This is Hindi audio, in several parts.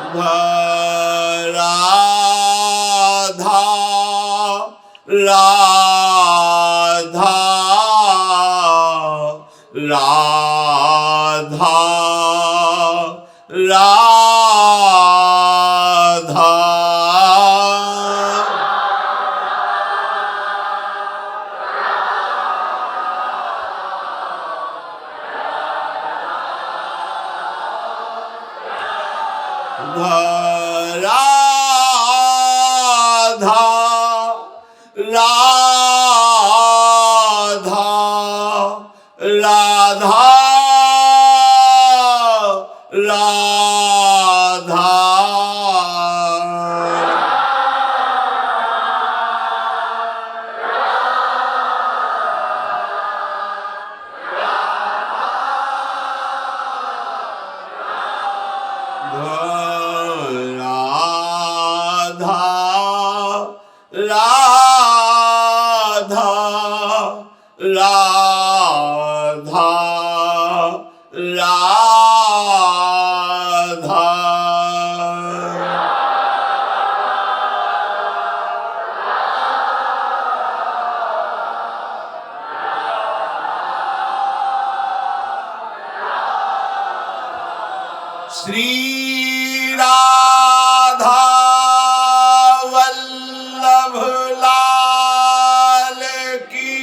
राधा राधा राधा राधा राधा राधा राधा राधा राधा राधा राधा श्री राधा वल्लभ लाल की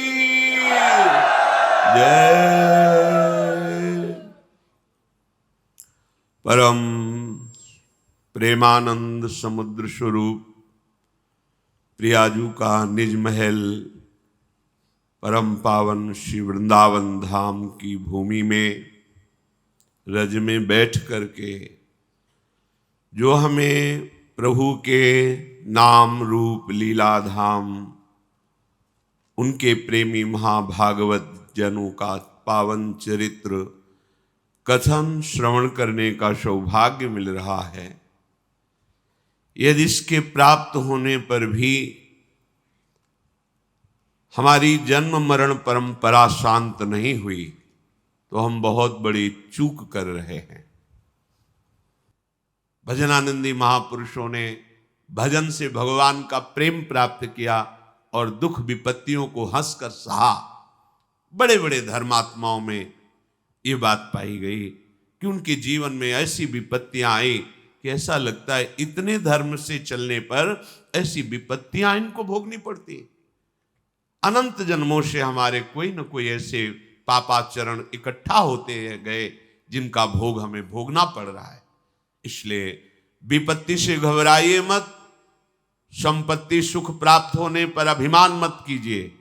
जय। परम प्रेमानंद समुद्र स्वरूप प्रियाजू का निज महल परम पावन श्री वृंदावन धाम की भूमि में रज में बैठ करके जो हमें प्रभु के नाम रूप लीला धाम उनके प्रेमी महाभागवत जनों का पावन चरित्र कथन श्रवण करने का सौभाग्य मिल रहा है। यदि इसके प्राप्त होने पर भी हमारी जन्म मरण परंपरा शांत नहीं हुई तो हम बहुत बड़ी चूक कर रहे हैं। भजनानंदी महापुरुषों ने भजन से भगवान का प्रेम प्राप्त किया और दुख विपत्तियों को हंसकर सहा। बड़े बड़े धर्मात्माओं में ये बात पाई गई कि उनके जीवन में ऐसी विपत्तियां आई कि ऐसा लगता है इतने धर्म से चलने पर ऐसी विपत्तियां इनको भोगनी पड़ती। अनंत जन्मों से हमारे कोई न कोई ऐसे पापाचरण इकट्ठा होते गए जिनका भोग हमें भोगना पड़ रहा है। इसलिए विपत्ति से घबराइए मत, संपत्ति सुख प्राप्त होने पर अभिमान मत कीजिए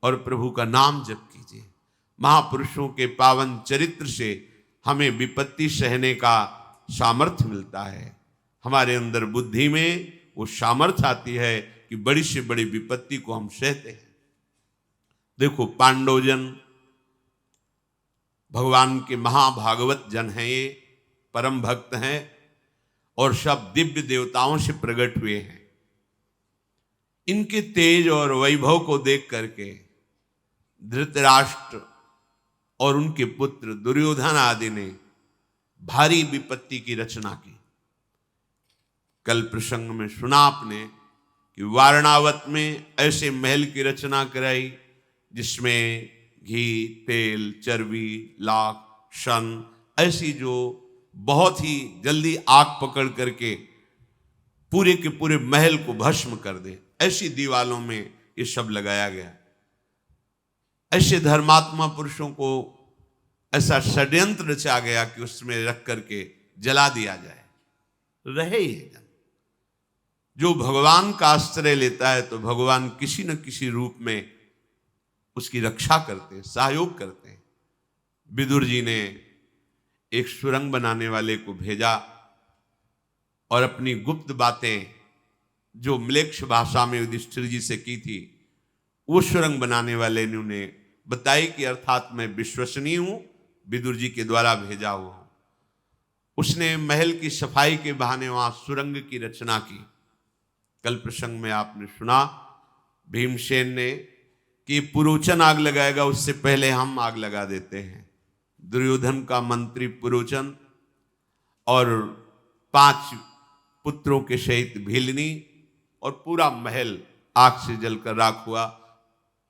और प्रभु का नाम जप कीजिए। महापुरुषों के पावन चरित्र से हमें विपत्ति सहने का सामर्थ्य मिलता है। हमारे अंदर बुद्धि में वो सामर्थ्य आती है कि बड़ी से बड़ी विपत्ति को हम सहते हैं। देखो, पांडवजन भगवान के महाभागवत जन हैं, ये परम भक्त हैं और सब दिव्य देवताओं से प्रकट हुए हैं। इनके तेज और वैभव को देख करके धृतराष्ट्र और उनके पुत्र दुर्योधन आदि ने भारी विपत्ति की रचना की। कल प्रसंग में सुना आपने कि वारणावत में ऐसे महल की रचना कराई जिसमें घी, तेल, चर्बी, लाख, शन ऐसी जो बहुत ही जल्दी आग पकड़ करके पूरे के पूरे महल को भस्म कर दे, ऐसी दीवालों में ये सब लगाया गया। ऐसे धर्मात्मा पुरुषों को ऐसा षड्यंत्र रचा गया कि उसमें रख करके जला दिया जाए। रहे ये जन जो भगवान का आश्रय लेता है तो भगवान किसी न किसी रूप में उसकी रक्षा करते हैं, सहयोग करते हैं। विदुर जी ने एक सुरंग बनाने वाले को भेजा और अपनी गुप्त बातें जो म्लेच्छ भाषा में युधिष्ठिर जी से की थी वो सुरंग बनाने वाले ने उन्हें बताई कि अर्थात मैं विश्वसनीय हूं, विदुर जी के द्वारा भेजा हुआ हूं। उसने महल की सफाई के बहाने वहां सुरंग की रचना की। कल प्रसंग में आपने सुना भीमसेन ने कि पुरोचन आग लगाएगा उससे पहले हम आग लगा देते हैं। दुर्योधन का मंत्री पुरोचन और 5 पुत्रों के सहित भीलनी और पूरा महल आग से जलकर राख हुआ।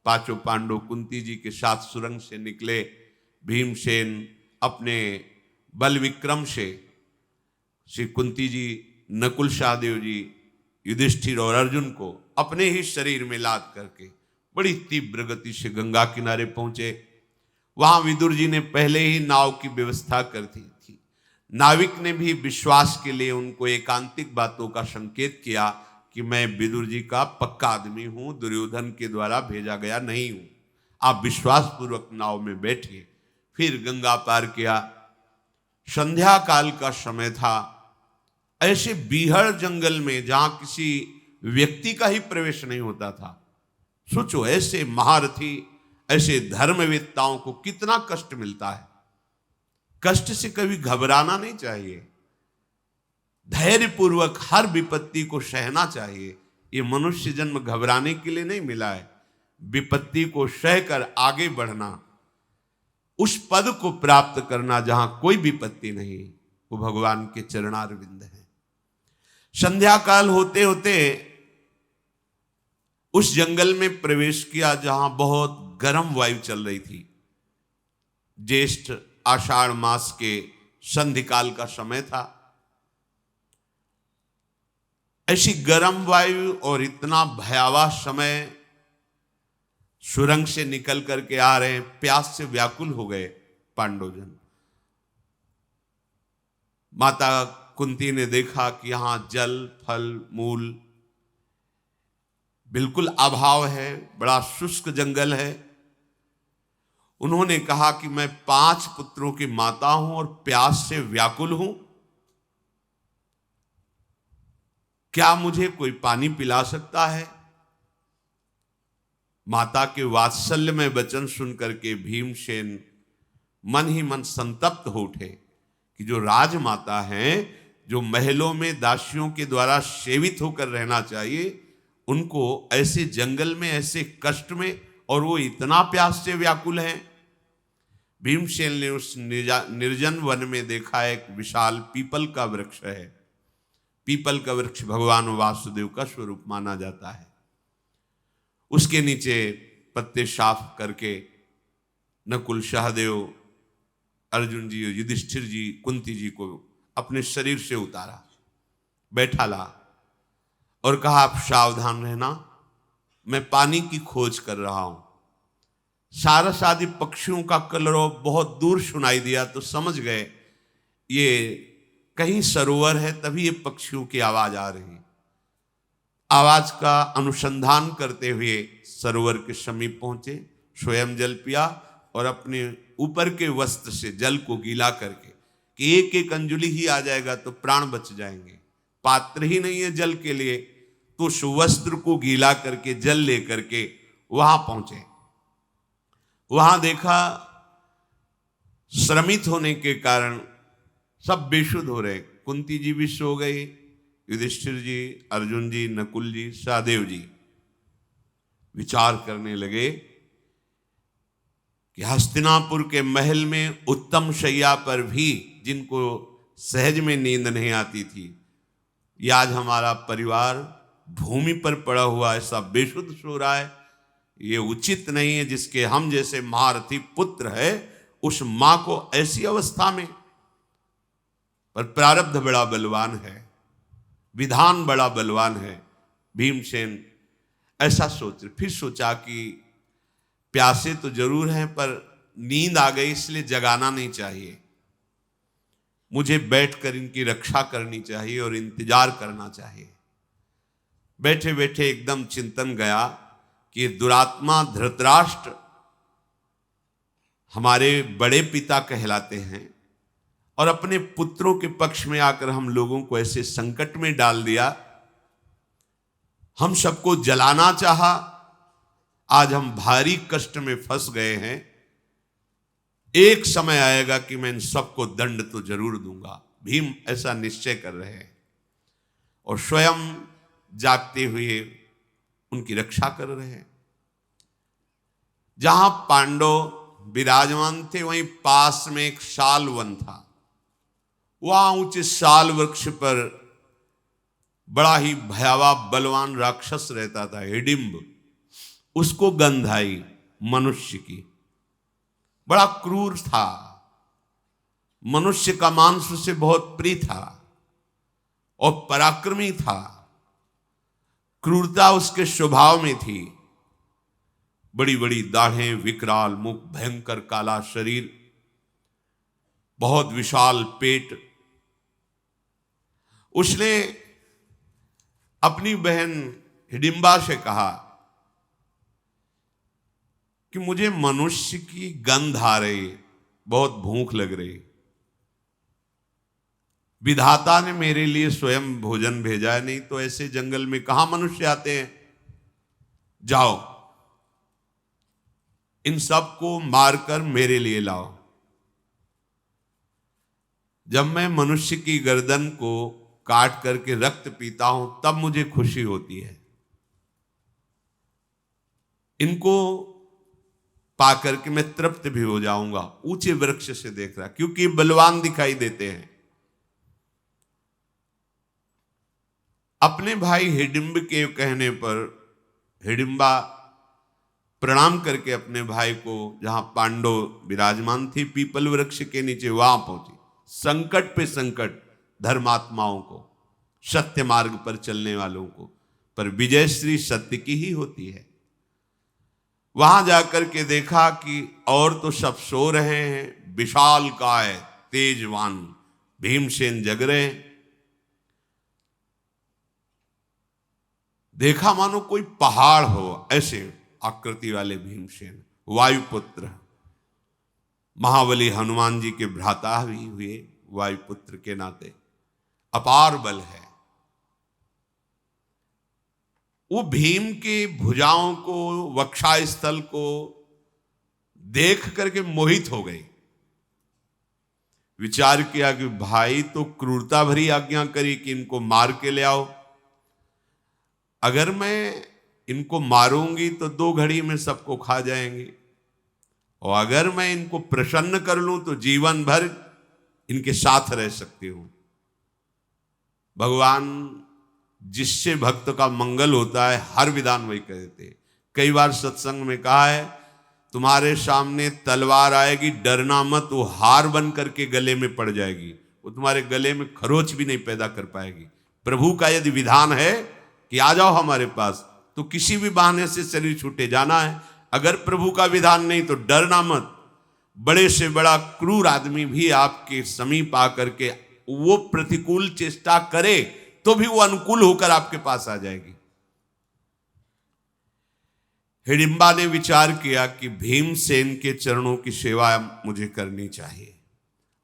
5 पांडव कुंती जी के साथ सुरंग से निकले। भीमसेन अपने बल विक्रम से श्री कुंती जी, नकुल सहदेव जी, युधिष्ठिर और अर्जुन को अपने ही शरीर में लाद करके बड़ी तीव्र गति से गंगा किनारे पहुंचे। वहां विदुर जी ने पहले ही नाव की व्यवस्था कर दी थी। नाविक ने भी विश्वास के लिए उनको एकांतिक बातों का संकेत किया कि मैं विदुर जी का पक्का आदमी हूं, दुर्योधन के द्वारा भेजा गया नहीं हूं, आप विश्वास पूर्वक नाव में बैठिए। फिर गंगा पार किया। संध्या काल का समय था। ऐसे बीहड़ जंगल में जहां किसी व्यक्ति का ही प्रवेश नहीं होता था। सोचो, ऐसे महारथी, ऐसे धर्मवेत्ताओं को कितना कष्ट मिलता है। कष्ट से कभी घबराना नहीं चाहिए, धैर्यपूर्वक हर विपत्ति को सहना चाहिए। ये मनुष्य जन्म घबराने के लिए नहीं मिला है। विपत्ति को सहकर आगे बढ़ना, उस पद को प्राप्त करना जहां कोई विपत्ति नहीं, वो भगवान के चरणारविंद है। संध्या काल होते होते उस जंगल में प्रवेश किया जहां बहुत गर्म वायु चल रही थी। ज्येष्ठ आषाढ़ मास के संधि काल का समय था। ऐसी गर्म वायु और इतना भयावह समय, सुरंग से निकल करके आ रहे, प्यास से व्याकुल हो गए पांडवजन। माता कुंती ने देखा कि यहां जल, फल, मूल बिल्कुल अभाव है, बड़ा शुष्क जंगल है। उन्होंने कहा कि मैं 5 पुत्रों की माता हूं और प्यास से व्याकुल हूं, क्या मुझे कोई पानी पिला सकता है? माता के वात्सल्य में वचन सुनकर के भीमसेन मन ही मन संतप्त हो उठे कि जो राजमाता हैं, जो महलों में दासियों के द्वारा सेवित होकर रहना चाहिए, उनको ऐसे जंगल में, ऐसे कष्ट में, और वो इतना प्यास से व्याकुल हैं। भीमसेन ने उस निर्जन वन में देखा एक विशाल पीपल का वृक्ष है। पीपल का वृक्ष भगवान वासुदेव का स्वरूप माना जाता है। उसके नीचे पत्ते साफ करके नकुल, सहदेव, अर्जुन जी, युधिष्ठिर जी, कुंती जी को अपने शरीर से उतारा, बैठा ला और कहा, आप सावधान रहना, मैं पानी की खोज कर रहा हूं। सारस आदि पक्षियों का कलरव बहुत दूर सुनाई दिया तो समझ गए ये कहीं सरोवर है, तभी ये पक्षियों की आवाज आ रही। आवाज का अनुसंधान करते हुए सरोवर के समीप पहुंचे, स्वयं जल पिया और अपने ऊपर के वस्त्र से जल को गीला करके, कि एक एक अंजुली ही आ जाएगा तो प्राण बच जाएंगे, पात्र ही नहीं है जल के लिए, तो उस वस्त्र को गीला करके जल लेकर के वहां पहुंचे। वहां देखा श्रमित होने के कारण सब बेशुद्ध हो रहे। कुंती जी भी सो गई, युधिष्ठिर जी, अर्जुन जी, नकुल जी, सहदेव जी विचार करने लगे कि हस्तिनापुर के महल में उत्तम शैया पर भी जिनको सहज में नींद नहीं आती थी, ये आज हमारा परिवार भूमि पर पड़ा हुआ ऐसा बेशुद्ध सो रहा है। ये उचित नहीं है। जिसके हम जैसे महारथी पुत्र है, उस मां को ऐसी अवस्था में, पर प्रारब्ध बड़ा बलवान है, विधान बड़ा बलवान है। भीमसेन ऐसा सोच, फिर सोचा कि प्यासे तो जरूर हैं, पर नींद आ गई इसलिए जगाना नहीं चाहिए, मुझे बैठकर इनकी रक्षा करनी चाहिए और इंतजार करना चाहिए। बैठे बैठे एकदम चिंतन गया कि दुरात्मा धृतराष्ट्र हमारे बड़े पिता कहलाते हैं और अपने पुत्रों के पक्ष में आकर हम लोगों को ऐसे संकट में डाल दिया, हम सबको जलाना चाहा, आज हम भारी कष्ट में फंस गए हैं। एक समय आएगा कि मैं इन सबको दंड तो जरूर दूंगा। भीम ऐसा निश्चय कर रहे हैं और स्वयं जागते हुए उनकी रक्षा कर रहे हैं। जहां पांडव विराजमान थे वहीं पास में एक शाल वन था, वहां ऊंचे साल वृक्ष पर बड़ा ही भयावह बलवान राक्षस रहता था, हिडिंब। उसको गंध आई मनुष्य की, बड़ा क्रूर था, मनुष्य का मांस उसे बहुत प्रिय था और पराक्रमी था। क्रूरता उसके स्वभाव में थी। बड़ी बड़ी दाढ़ें, विकराल मुख, भयंकर काला शरीर, बहुत विशाल पेट। उसने अपनी बहन हिडिंबा से कहा कि मुझे मनुष्य की गंध आ रही, बहुत भूख लग रही। विधाता ने मेरे लिए स्वयं भोजन भेजा है, नहीं तो ऐसे जंगल में कहां मनुष्य आते हैं। जाओ, इन सबको मारकर मेरे लिए लाओ। जब मैं मनुष्य की गर्दन को काट करके रक्त पीता हूं तब मुझे खुशी होती है। इनको पाकर के मैं तृप्त भी हो जाऊंगा। ऊंचे वृक्ष से देख रहा, क्योंकि बलवान दिखाई देते हैं। अपने भाई हिडिंब के कहने पर हिडिंबा प्रणाम करके अपने भाई को, जहां पांडव विराजमान थे पीपल वृक्ष के नीचे, वहां पहुंची। संकट पे संकट धर्मात्माओं को, सत्य मार्ग पर चलने वालों को, पर विजय श्री सत्य की ही होती है। वहां जाकर के देखा कि और तो सब सो रहे हैं, विशाल काय तेजवान भीमसेन जग रहे हैं। देखा मानो कोई पहाड़ हो, ऐसे आकृति वाले भीमसेन, वायुपुत्र, महाबली हनुमान जी के भ्राता भी हुए, वायुपुत्र के नाते अपार बल है। वो भीम के भुजाओं को, वक्षास्थल को देख करके मोहित हो गई। विचार किया कि भाई तो क्रूरता भरी आज्ञा करी कि इनको मार के ले आओ। अगर मैं इनको मारूंगी तो 2 घड़ी में सबको खा जाएंगे, और अगर मैं इनको प्रसन्न कर लूं तो जीवन भर इनके साथ रह सकती हूं। भगवान जिससे भक्त का मंगल होता है हर विधान वही कह देते हैं। कई बार सत्संग में कहा है, तुम्हारे सामने तलवार आएगी, डरना मत, वो हार बन करके गले में पड़ जाएगी, वो तुम्हारे गले में खरोच भी नहीं पैदा कर पाएगी। प्रभु का यदि विधान है कि आ जाओ हमारे पास, तो किसी भी बहाने से शरीर छूटे जाना है। अगर प्रभु का विधान नहीं तो डरना मत। बड़े से बड़ा क्रूर आदमी भी आपके समीप आकर के वो प्रतिकूल चेष्टा करे तो भी वो अनुकूल होकर आपके पास आ जाएगी। हिडिंबा ने विचार किया कि भीमसेन के चरणों की सेवा मुझे करनी चाहिए,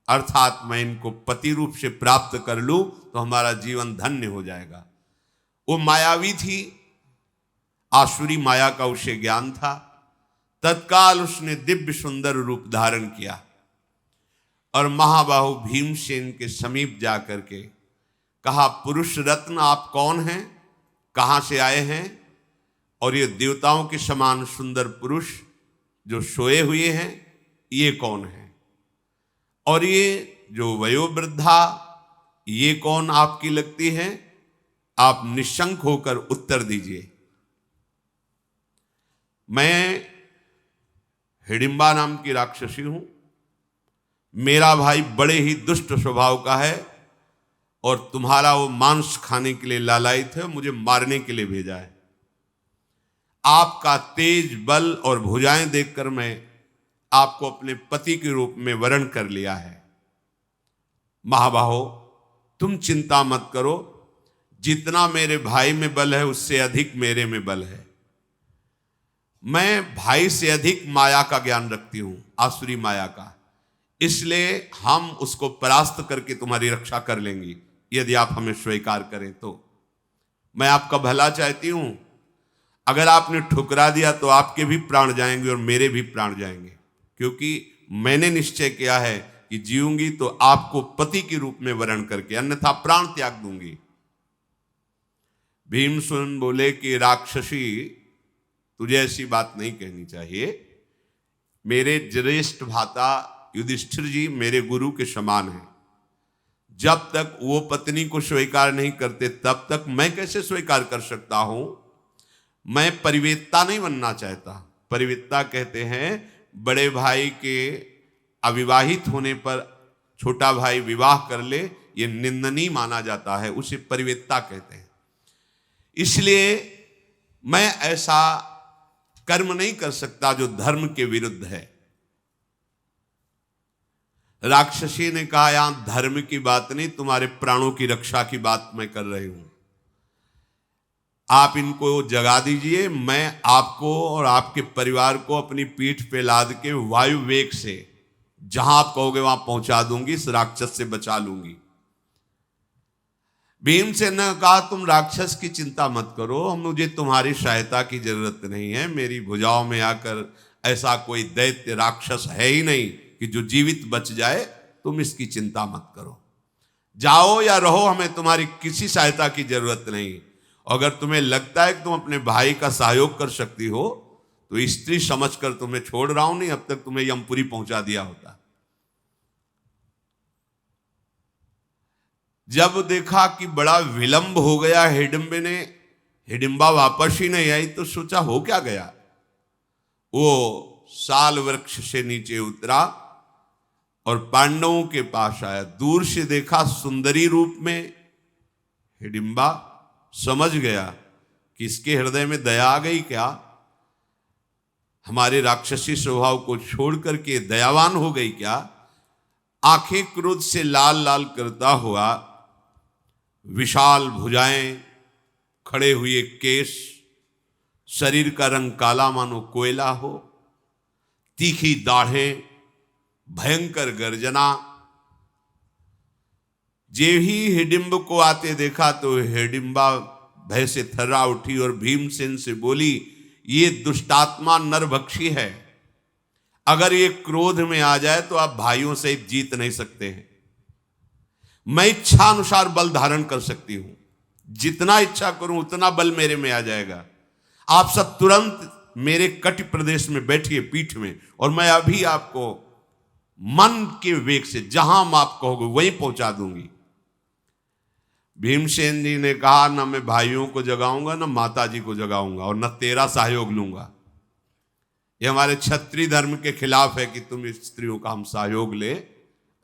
अर्थात मैं इनको पति रूप से प्राप्त कर लूं तो हमारा जीवन धन्य हो जाएगा। वो मायावी थी, आसुरी माया का उसे ज्ञान था। तत्काल उसने दिव्य सुंदर रूप धारण किया और महाबाहु भीमसेन के समीप जाकर के कहा, पुरुष रत्न आप कौन हैं, कहां से आए हैं, और ये देवताओं के समान सुंदर पुरुष जो सोए हुए हैं ये कौन है, और ये जो वयोवृद्धा ये कौन आपकी लगती है। आप निशंक होकर उत्तर दीजिए। मैं हिडिंबा नाम की राक्षसी हूं, मेरा भाई बड़े ही दुष्ट स्वभाव का है और तुम्हारा वो मांस खाने के लिए लालायित है, मुझे मारने के लिए भेजा है। आपका तेज बल और भुजाएं देखकर मैं आपको अपने पति के रूप में वरण कर लिया है। महाबाहो, तुम चिंता मत करो, जितना मेरे भाई में बल है उससे अधिक मेरे में बल है। मैं भाई से अधिक माया का ज्ञान रखती हूं, आसुरी माया का, इसलिए हम उसको परास्त करके तुम्हारी रक्षा कर लेंगी यदि आप हमें स्वीकार करें तो। मैं आपका भला चाहती हूं, अगर आपने ठुकरा दिया तो आपके भी प्राण जाएंगे और मेरे भी प्राण जाएंगे, क्योंकि मैंने निश्चय किया है कि जीऊंगी तो आपको पति के रूप में वरण करके, अन्यथा प्राण त्याग दूंगी। भीमसेन बोले कि राक्षसी, तुझे ऐसी बात नहीं कहनी चाहिए। मेरे ज्येष्ठ भ्राता युधिष्ठिर जी मेरे गुरु के समान हैं। जब तक वो पत्नी को स्वीकार नहीं करते तब तक मैं कैसे स्वीकार कर सकता हूं। मैं परिवेत्ता नहीं बनना चाहता। परिवेत्ता कहते हैं बड़े भाई के अविवाहित होने पर छोटा भाई विवाह कर ले, ये निंदनीय माना जाता है, उसे परिवेत्ता कहते हैं। इसलिए मैं ऐसा कर्म नहीं कर सकता जो धर्म के विरुद्ध है। राक्षसी ने कहा यहां धर्म की बात नहीं, तुम्हारे प्राणों की रक्षा की बात मैं कर रही हूं। आप इनको जगा दीजिए, मैं आपको और आपके परिवार को अपनी पीठ पे लाद के वायु वेग से जहां आप कहोगे वहां पहुंचा दूंगी, इस राक्षस से बचा लूंगी। भीमसेन ने कहा तुम राक्षस की चिंता मत करो, मुझे तुम्हारी सहायता की जरूरत नहीं है। मेरी भुजाओं में आकर ऐसा कोई दैत्य राक्षस है ही नहीं कि जो जीवित बच जाए, तुम इसकी चिंता मत करो। जाओ या रहो, हमें तुम्हारी किसी सहायता की जरूरत नहीं। अगर तुम्हें लगता है कि तुम अपने भाई का सहयोग कर सकती हो तो स्त्री समझकर तुम्हें छोड़ रहा हूं, नहीं अब तक तुम्हें यमपुरी पहुंचा दिया होता। जब देखा कि बड़ा विलंब हो गया, हिडिंबा वापस ही नहीं आई, तो सोचा हो क्या गया। वो साल वृक्ष से नीचे उतरा और पांडवों के पास आया। दूर से देखा सुंदरी रूप में हिडिंबा, समझ गया कि इसके हृदय में दया आ गई क्या, हमारे राक्षसी स्वभाव को छोड़ करके दयावान हो गई क्या। आंखें क्रोध से लाल लाल करता हुआ, विशाल भुजाएं, खड़े हुए केश, शरीर का रंग काला मानो कोयला हो, तीखी दाढ़ें, भयंकर गर्जना। जे ही हिडिंब को आते देखा तो हिडिंबा भय से थर्रा उठी और भीमसेन से बोली ये दुष्टात्मा नरभक्षी है, अगर ये क्रोध में आ जाए तो आप भाइयों से जीत नहीं सकते हैं। मैं इच्छा अनुसार बल धारण कर सकती हूं, जितना इच्छा करूं उतना बल मेरे में आ जाएगा। आप सब तुरंत मेरे कटि प्रदेश में बैठिए पीठ में, और मैं अभी आपको मन के वेग से जहां आप कहोगे वहीं पहुंचा दूंगी। भीमसेन जी ने कहा ना मैं भाइयों को जगाऊंगा, ना माता जी को जगाऊंगा, और न तेरा सहयोग लूंगा। ये हमारे क्षत्रिय धर्म के खिलाफ है कि तुम स्त्रियों का हम सहयोग ले,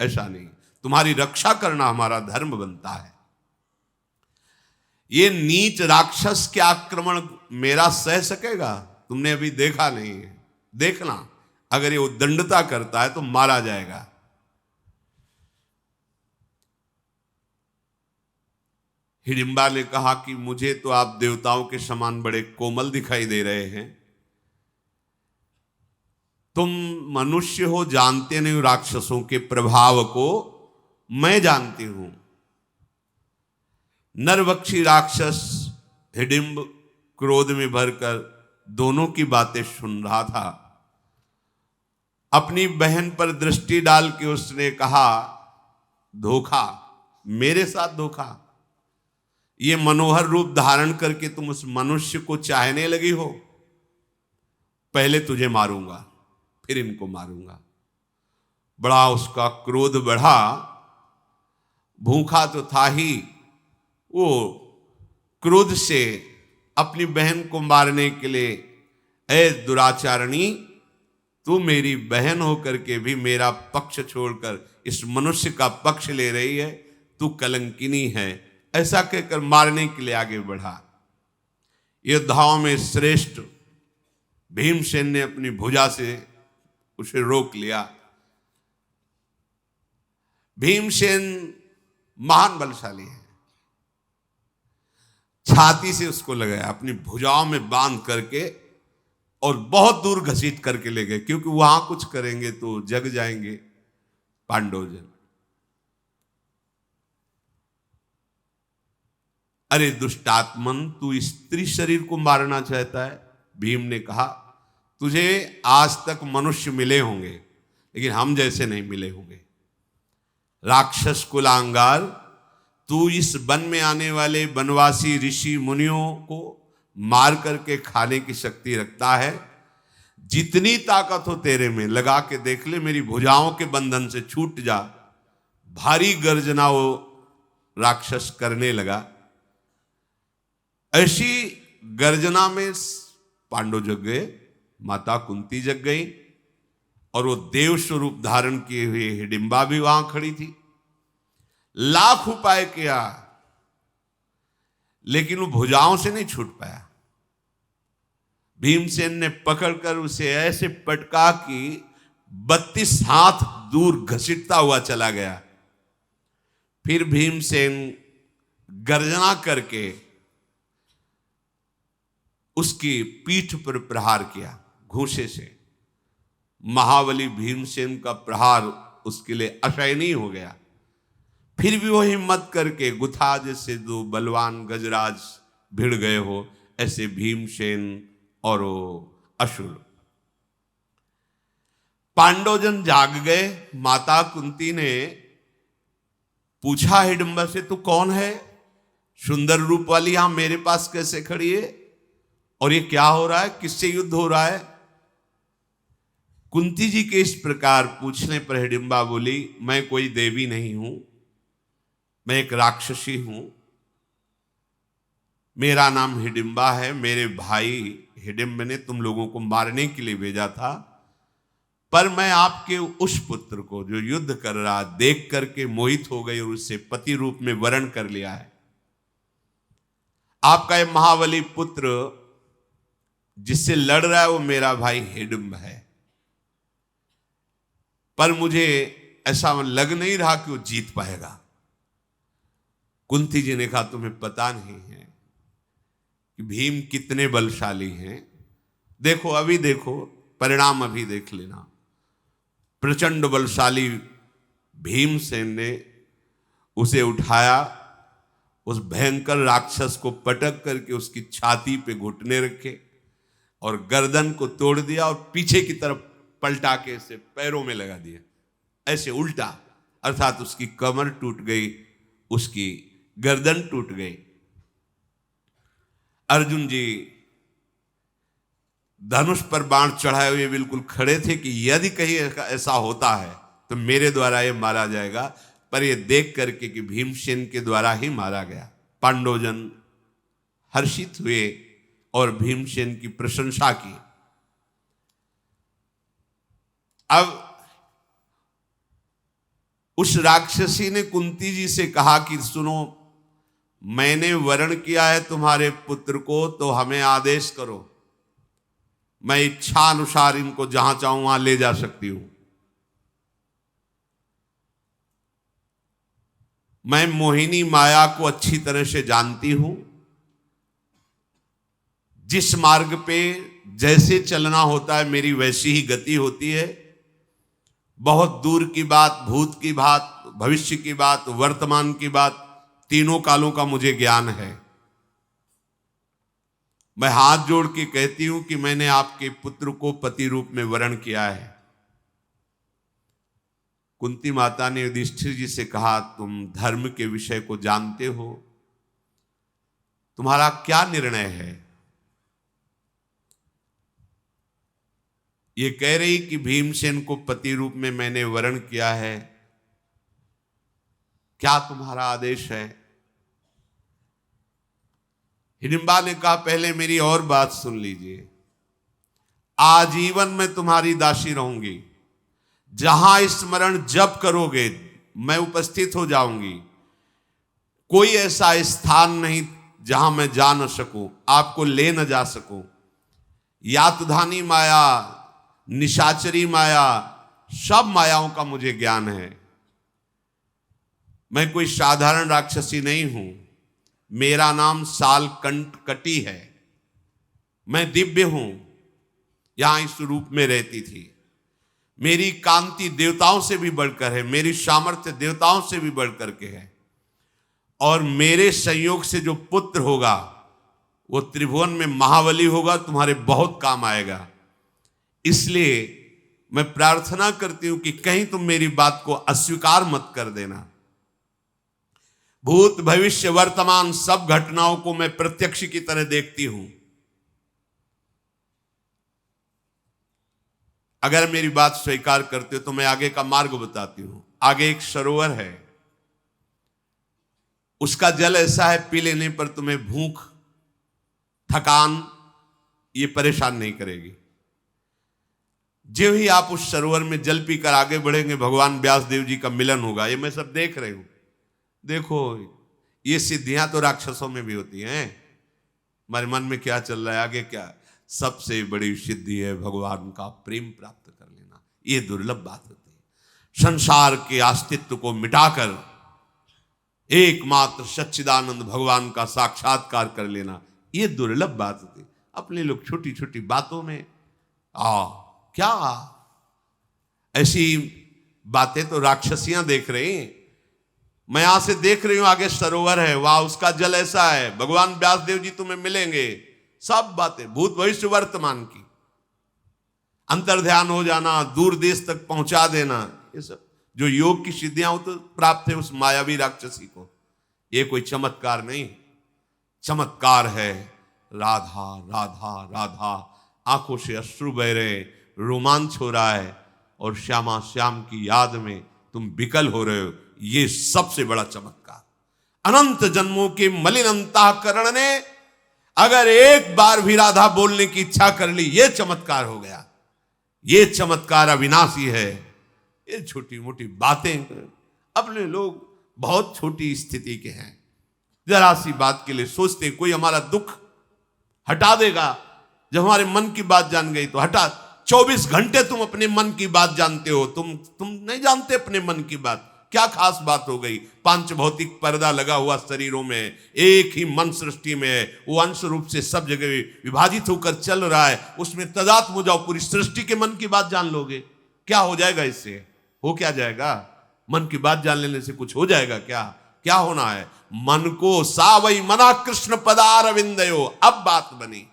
ऐसा नहीं। तुम्हारी रक्षा करना हमारा धर्म बनता है। ये नीच राक्षस के आक्रमण मेरा सह सकेगा? तुमने अभी देखा नहीं है, देखना। अगर ये उद्दंडता करता है तो मारा जाएगा। हिडिंबा ने कहा कि मुझे तो आप देवताओं के समान बड़े कोमल दिखाई दे रहे हैं, तुम मनुष्य हो, जानते नहीं राक्षसों के प्रभाव को, मैं जानती हूं। नरभक्षी राक्षस हिडिंब क्रोध में भरकर दोनों की बातें सुन रहा था। अपनी बहन पर दृष्टि डाल के उसने कहा धोखा, मेरे साथ धोखा। ये मनोहर रूप धारण करके तुम उस मनुष्य को चाहने लगी हो। पहले तुझे मारूंगा, फिर इनको मारूंगा। बड़ा उसका क्रोध बढ़ा। भूखा तो था ही, वो क्रोध से अपनी बहन को मारने के लिए, ऐ दुराचारणी, तू मेरी बहन होकर के भी मेरा पक्ष छोड़कर इस मनुष्य का पक्ष ले रही है, तू कलंकिनी है, ऐसा कहकर मारने के लिए आगे बढ़ा। योद्धाओं में श्रेष्ठ भीमसेन ने अपनी भुजा से उसे रोक लिया। भीमसेन महान बलशाली है, छाती से उसको लगाया, अपनी भुजाओं में बांध करके और बहुत दूर घसीट करके ले गए, क्योंकि वहां कुछ करेंगे तो जग जाएंगे पांडवजन। अरे दुष्टात्मन, तू स्त्री शरीर को मारना चाहता है? भीम ने कहा तुझे आज तक मनुष्य मिले होंगे, लेकिन हम जैसे नहीं मिले होंगे। राक्षस कुलांगार, तू इस वन में आने वाले वनवासी ऋषि मुनियों को मार करके खाने की शक्ति रखता है। जितनी ताकत हो तेरे में लगा के देख ले, मेरी भुजाओं के बंधन से छूट जा, भारी गर्जना वो राक्षस करने लगा। ऐसी गर्जना में पांडव जग गए, माता कुंती जग गई, और वो देव स्वरूप धारण किए हुए हिडिंबा भी वहां खड़ी थी। लाख उपाय किया, लेकिन वो भुजाओं से नहीं छूट पाया। भीमसेन ने पकड़कर उसे ऐसे पटका कि 32 हाथ दूर घसीटता हुआ चला गया। फिर भीमसेन गर्जना करके उसकी पीठ पर प्रहार किया घूंसे से। महाबली भीमसेन का प्रहार उसके लिए असहनीय हो गया। फिर भी वो हिम्मत करके गुथा जैसे दो बलवान गजराज भिड़ गए हो, ऐसे भीमसेन और वो असुर। पांडवजन जाग गए। माता कुंती ने पूछा हिडिंबा से, तू कौन है? सुंदर रूप वाली यहां मेरे पास कैसे खड़ी है? और ये क्या हो रहा है? किससे युद्ध हो रहा है? कुंती जी के इस प्रकार पूछने पर हिडिंबा बोली, मैं कोई देवी नहीं हूं, मैं एक राक्षसी हूं। मेरा नाम हिडिंबा है। मेरे भाई हिडिंब ने तुम लोगों को मारने के लिए भेजा था, पर मैं आपके उस पुत्र को जो युद्ध कर रहा देख करके मोहित हो गई और उससे पति रूप में वरण कर लिया है। आपका ये महाबली पुत्र जिससे लड़ रहा है वो मेरा भाई हिडिंब है, पर मुझे ऐसा लग नहीं रहा कि वो जीत पाएगा। कुंती जी ने कहा, तुम्हें पता नहीं है कि भीम कितने बलशाली हैं। देखो, अभी देखो, परिणाम अभी देख लेना। प्रचंड बलशाली भीमसेन ने उसे उठाया, उस भयंकर राक्षस को पटक करके उसकी छाती पे घुटने रखे और गर्दन को तोड़ दिया और पीछे की तरफ पलटा के इसे पैरों में लगा दिया, ऐसे उल्टा। अर्थात उसकी कमर टूट गई, उसकी गर्दन टूट गई। अर्जुन जी धनुष पर बाण चढ़ाए हुए बिल्कुल खड़े थे कि यदि कहीं ऐसा होता है तो मेरे द्वारा ये मारा जाएगा, पर ये देख करके कि भीमसेन के द्वारा ही मारा गया, पांडवजन हर्षित हुए और भीमसेन की प्रशंसा की। अब उस राक्षसी ने कुंती जी से कहा कि सुनो, मैंने वरण किया है तुम्हारे पुत्र को, तो हमें आदेश करो, मैं इच्छा अनुसार इनको जहां चाहूं वहां ले जा सकती हूं। मैं मोहिनी माया को अच्छी तरह से जानती हूं। जिस मार्ग पे जैसे चलना होता है मेरी वैसी ही गति होती है। बहुत दूर की बात, भूत की बात, भविष्य की बात, वर्तमान की बात, तीनों कालों का मुझे ज्ञान है। मैं हाथ जोड़ के कहती हूं कि मैंने आपके पुत्र को पति रूप में वरण किया है। कुंती माता ने युधिष्ठिर जी से कहा, तुम धर्म के विषय को जानते हो, तुम्हारा क्या निर्णय है? ये कह रही कि भीमसेन को पति रूप में मैंने वरण किया है, क्या तुम्हारा आदेश है? हिडिंबा ने कहा, पहले मेरी और बात सुन लीजिए। आजीवन मैं तुम्हारी दासी रहूंगी। जहां स्मरण जप करोगे मैं उपस्थित हो जाऊंगी। कोई ऐसा स्थान नहीं जहां मैं जा न सकूं, आपको ले न जा सकूं। यातधानी माया, निशाचरी माया, सब मायाओं का मुझे ज्ञान है। मैं कोई साधारण राक्षसी नहीं हूं। मेरा नाम सालकंठकटी है। मैं दिव्य हूं, यहां इस रूप में रहती थी। मेरी कांति देवताओं से भी बढ़कर है, मेरी सामर्थ्य देवताओं से भी बढ़कर के है। और मेरे संयोग से जो पुत्र होगा वो त्रिभुवन में महाबली होगा, तुम्हारे बहुत काम आएगा। इसलिए मैं प्रार्थना करती हूं कि कहीं तुम मेरी बात को अस्वीकार मत कर देना। भूत भविष्य वर्तमान सब घटनाओं को मैं प्रत्यक्ष की तरह देखती हूं। अगर मेरी बात स्वीकार करते हो तो मैं आगे का मार्ग बताती हूं। आगे एक सरोवर है, उसका जल ऐसा है पी लेने पर तुम्हें भूख, थकान ये परेशान नहीं करेगी। जो ही आप उस सरोवर में जल पीकर आगे बढ़ेंगे, भगवान व्यासदेव जी का मिलन होगा। ये मैं सब देख रही हूं। देखो, ये सिद्धियां तो राक्षसों में भी होती हैं। हमारे मन में क्या चल रहा है, आगे क्या? सबसे बड़ी सिद्धि है भगवान का प्रेम प्राप्त कर लेना। ये दुर्लभ बात होती है। संसार के अस्तित्व को मिटाकर एकमात्र सच्चिदानंद भगवान का साक्षात्कार कर लेना, ये दुर्लभ बात होती है। अपने लोग छोटी छोटी बातों में क्या ऐसी बातें तो राक्षसियां देख रही हैं। मैं यहां से देख रही हूं, आगे सरोवर है, वाह उसका जल ऐसा है, भगवान व्यासदेव जी तुम्हें मिलेंगे। सब बातें भूत भविष्य वर्तमान की, अंतर्ध्यान हो जाना, दूर देश तक पहुंचा देना, ये सब जो योग की सिद्धियां हो तो प्राप्त है उस मायावी राक्षसी को। ये कोई चमत्कार नहीं, चमत्कार है राधा राधा राधा। आंखों से अश्रु बह रहे, रोमांच हो रहा है, और श्यामा श्याम की याद में तुम विकल हो रहे हो, ये सबसे बड़ा चमत्कार। अनंत जन्मों के मलिन अंतःकरण ने अगर एक बार भी राधा बोलने की इच्छा कर ली, ये चमत्कार हो गया। ये चमत्कार अविनाशी है। ये छोटी मोटी बातें अपने लोग बहुत छोटी स्थिति के हैं, जरा सी बात के लिए सोचते कोई हमारा दुख हटा देगा। जब हमारे मन की बात जान गई तो हटा। 24 घंटे तुम अपने मन की बात जानते हो, तुम नहीं जानते अपने मन की बात। क्या खास बात हो गई? पांच भौतिक पर्दा लगा हुआ शरीरों में, एक ही मन सृष्टि में है, वो अंश रूप से सब जगह विभाजित होकर चल रहा है, उसमें तदात्म हो जाओ, पूरी सृष्टि के मन की बात जान लोगे। क्या हो जाएगा इससे? हो क्या जाएगा? मन की बात जान लेने से कुछ हो जाएगा क्या? क्या होना है? मन को सावई मना कृष्ण पदारविंदयो। अब बात बनी,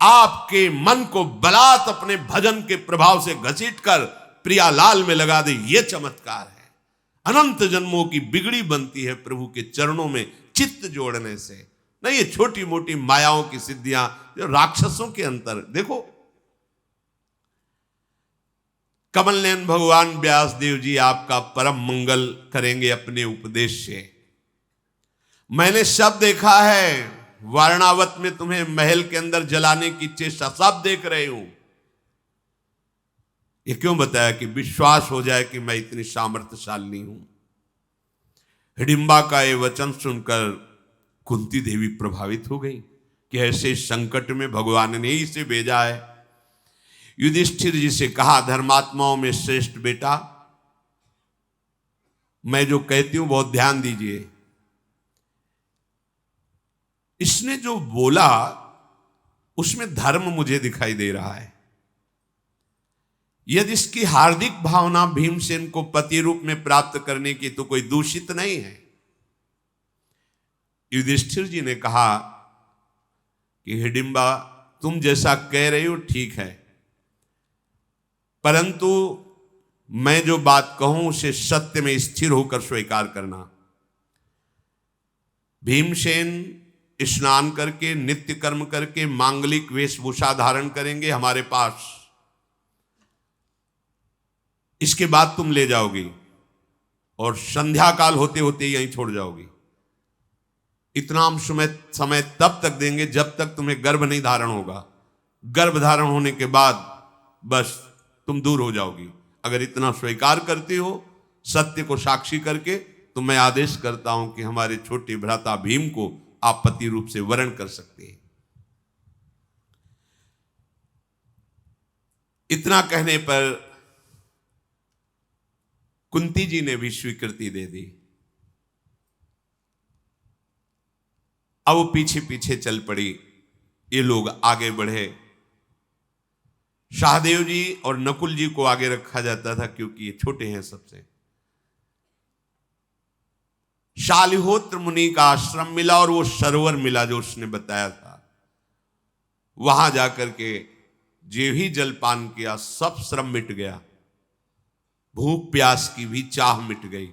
आपके मन को बलात् अपने भजन के प्रभाव से घसीटकर प्रियालाल में लगा दे, ये चमत्कार है। अनंत जन्मों की बिगड़ी बनती है प्रभु के चरणों में चित्त जोड़ने से। नहीं ये छोटी मोटी मायाओं की सिद्धियां जो राक्षसों के अंतर। देखो कमल नयन भगवान व्यासदेव जी आपका परम मंगल करेंगे अपने उपदेश से। मैंने सब देखा है, वारणावत में तुम्हें महल के अंदर जलाने की चेष्टा सब देख रहे हूं। ये क्यों बताया? कि विश्वास हो जाए कि मैं इतनी सामर्थ्यशाली हूं। हिडिंबा का ये वचन सुनकर कुंती देवी प्रभावित हो गई कि ऐसे संकट में भगवान ने ही इसे भेजा है। युधिष्ठिर जी से कहा, धर्मात्माओं में श्रेष्ठ बेटा, मैं जो कहती हूं बहुत ध्यान दीजिए। इसने जो बोला उसमें धर्म मुझे दिखाई दे रहा है। यदि इसकी हार्दिक भावना भीमसेन को पति रूप में प्राप्त करने की तो कोई दूषित नहीं है। युधिष्ठिर जी ने कहा कि हिडिंबा तुम जैसा कह रही हो ठीक है, परंतु मैं जो बात कहूं उसे सत्य में स्थिर होकर स्वीकार करना। भीमसेन स्नान करके नित्य कर्म करके मांगलिक वेशभूषा धारण करेंगे हमारे पास, इसके बाद तुम ले जाओगी और संध्या काल होते होते यहीं छोड़ जाओगी। इतना हम समय तब तक देंगे जब तक तुम्हें गर्भ नहीं धारण होगा। गर्भ धारण होने के बाद बस तुम दूर हो जाओगी। अगर इतना स्वीकार करती हो सत्य को साक्षी करके, तो मैं आदेश करता हूं कि हमारे छोटे भ्राता भीम को आप पति रूप से वरण कर सकते हैं। इतना कहने पर कुंती जी ने भी स्वीकृति दे दी। अब वो पीछे पीछे चल पड़ी, ये लोग आगे बढ़े। सहदेव जी और नकुल जी को आगे रखा जाता था क्योंकि ये छोटे हैं सबसे। शालिहोत्र मुनि का आश्रम मिला और वो सरोवर मिला जो उसने बताया था। वहां जाकर के जो ही जलपान किया सब श्रम मिट गया, भूख प्यास की भी चाह मिट गई।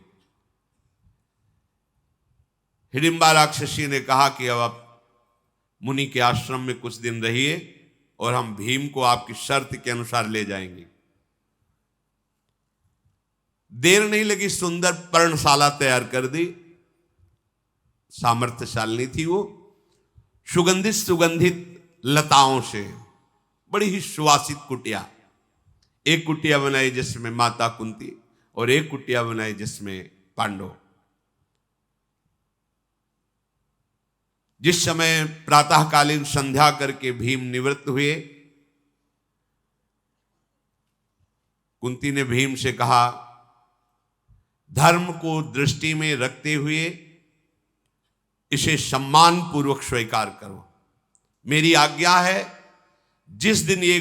हिडिंबा राक्षसी ने कहा कि अब आप मुनि के आश्रम में कुछ दिन रहिए और हम भीम को आपकी शर्त के अनुसार ले जाएंगे। देर नहीं लगी, सुंदर पर्णशाला तैयार कर दी। सामर्थ्यशालिनी थी वो, सुगंधित सुगंधित लताओं से बड़ी ही सुवासित कुटिया। एक कुटिया बनाई जिसमें माता कुंती और एक कुटिया बनाई जिसमें पांडव। जिस समय प्रातःकालीन संध्या करके भीम निवृत्त हुए, कुंती ने भीम से कहा, धर्म को दृष्टि में रखते हुए इसे सम्मान पूर्वक स्वीकार करो। मेरी आज्ञा है, जिस दिन ये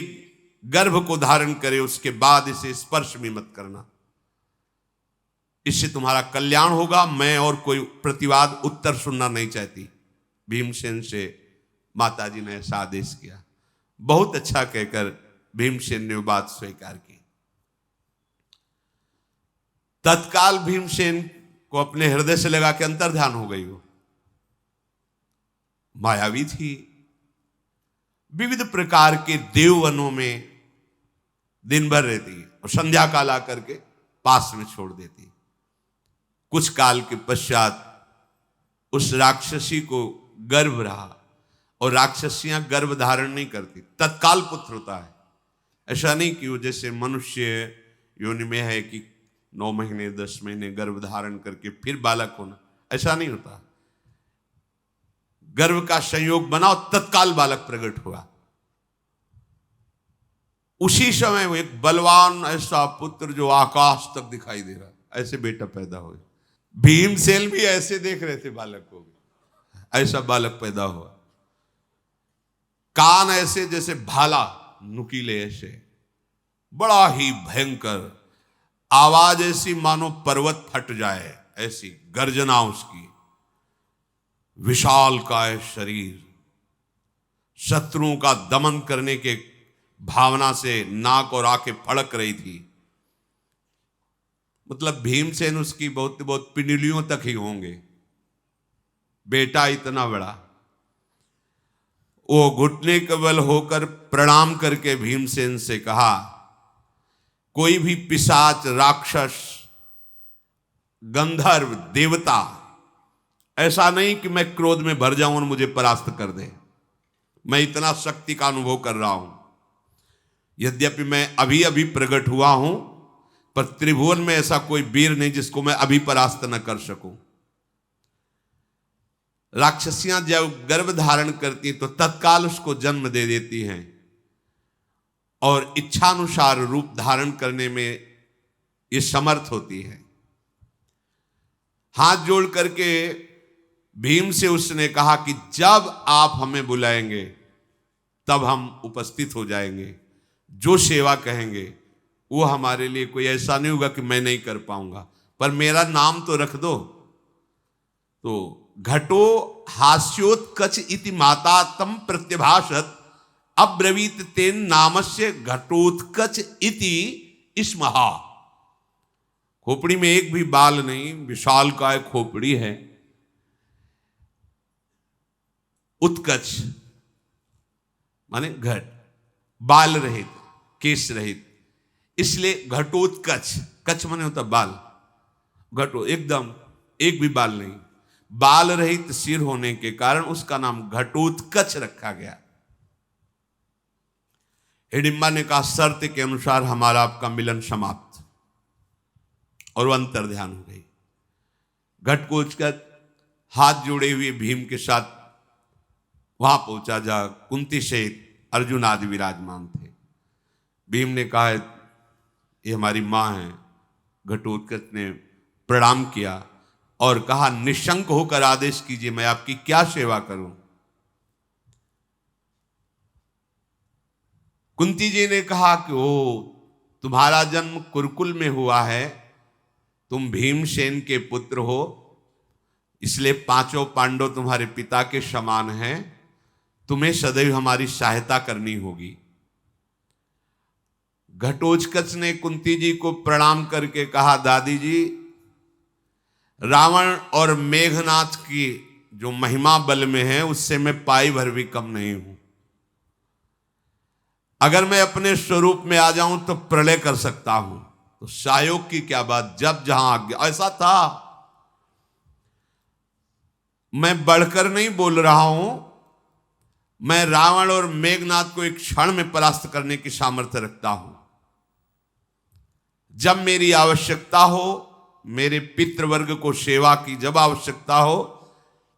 गर्भ को धारण करे उसके बाद इसे स्पर्श भी मत करना, इससे तुम्हारा कल्याण होगा। मैं और कोई प्रतिवाद उत्तर सुनना नहीं चाहती। भीमसेन से माताजी ने ऐसा आदेश किया। बहुत अच्छा कहकर भीमसेन ने वो बात स्वीकार की। तत्काल भीमसेन को अपने हृदय से लगा कि अंतर्ध्यान हो गई। वो मायावी थी, विविध प्रकार के देववनों में दिन भर रहती और संध्या काल आकर के पास में छोड़ देती। कुछ काल के पश्चात उस राक्षसी को गर्भ रहा, और राक्षसियां गर्भ धारण नहीं करती, तत्काल पुत्र होता है। ऐसा नहीं कि वो जैसे मनुष्य योनि में है कि 9 महीने 10 महीने गर्भ धारण करके फिर बालक होना, ऐसा नहीं होता। गर्भ का संयोग बना और तत्काल बालक प्रकट हुआ। उसी समय वो एक बलवान ऐसा पुत्र जो आकाश तक दिखाई दे रहा, ऐसे बेटा पैदा हो। भीमसेन भी ऐसे देख रहे थे बालक को, ऐसा बालक पैदा हुआ। कान ऐसे जैसे भाला, नुकीले ऐसे, बड़ा ही भयंकर आवाज, ऐसी मानो पर्वत फट जाए, ऐसी गर्जना उसकी। विशाल काय शरीर, शत्रुओं का दमन करने के भावना से नाक और आंखें फड़क रही थी। मतलब भीमसेन उसकी बहुत बहुत पिंडलियों तक ही होंगे। बेटा इतना बड़ा। वो घुटने के बल होकर प्रणाम करके भीमसेन से कहा, कोई भी पिशाच, राक्षस, गंधर्व, देवता, ऐसा नहीं कि मैं क्रोध में भर जाऊं और मुझे परास्त कर दे। मैं इतना शक्ति का अनुभव कर रहा हूं। यद्यपि मैं अभी अभी प्रकट हुआ हूं, पर त्रिभुवन में ऐसा कोई वीर नहीं जिसको मैं अभी परास्त न कर सकूं। राक्षसियां जब गर्भ धारण करती तो तत्काल उसको जन्म दे देती हैं, और इच्छानुसार रूप धारण करने में ये समर्थ होती है। हाथ जोड़ करके भीम से उसने कहा कि जब आप हमें बुलाएंगे तब हम उपस्थित हो जाएंगे। जो सेवा कहेंगे वो हमारे लिए कोई ऐसा नहीं होगा कि मैं नहीं कर पाऊंगा, पर मेरा नाम तो रख दो। तो घटो हास्योत्कच इति माता तम प्रत्यभाषत अब्रवीत तेन नामस्य घटोत्कच इति स्महा। खोपड़ी में एक भी बाल नहीं, विशाल काय खोपड़ी है। उत्कच माने घट, बाल रहित, केश रहित, इसलिए घटोत्कच। कच माने होता बाल, घटो एकदम एक भी बाल नहीं, बाल रहित सिर होने के कारण उसका नाम घटोत्कच रखा गया। हिडिंबा ने कहा, शर्त के अनुसार हमारा आपका मिलन समाप्त, और वो अंतर्ध्यान हो गई। घटोत्कच हाथ जोड़े हुए भीम के साथ वहां पहुंचा जहां कुंती सहित अर्जुन आदि विराजमान थे। भीम ने कहा, ये हमारी मां है। घटोत्कच ने प्रणाम किया और कहा, निशंक होकर आदेश कीजिए, मैं आपकी क्या सेवा करूं। कुंती जी ने कहा कि ओ, तुम्हारा जन्म कुरुकुल में हुआ है, तुम भीमसेन के पुत्र हो, इसलिए 5 पांडव तुम्हारे पिता के समान हैं, तुम्हें सदैव हमारी सहायता करनी होगी। घटोत्कच ने कुंती जी को प्रणाम करके कहा, दादी जी, रावण और मेघनाथ की जो महिमा बल में है उससे मैं पाई भर भी कम नहीं हूं। अगर मैं अपने स्वरूप में आ जाऊं तो प्रलय कर सकता हूं, तो सहयोग की क्या बात, जब जहां आज्ञा। ऐसा था, मैं बढ़कर नहीं बोल रहा हूं, मैं रावण और मेघनाथ को एक क्षण में परास्त करने की सामर्थ्य रखता हूं। जब मेरी आवश्यकता हो, मेरे पितृवर्ग को सेवा की जब आवश्यकता हो,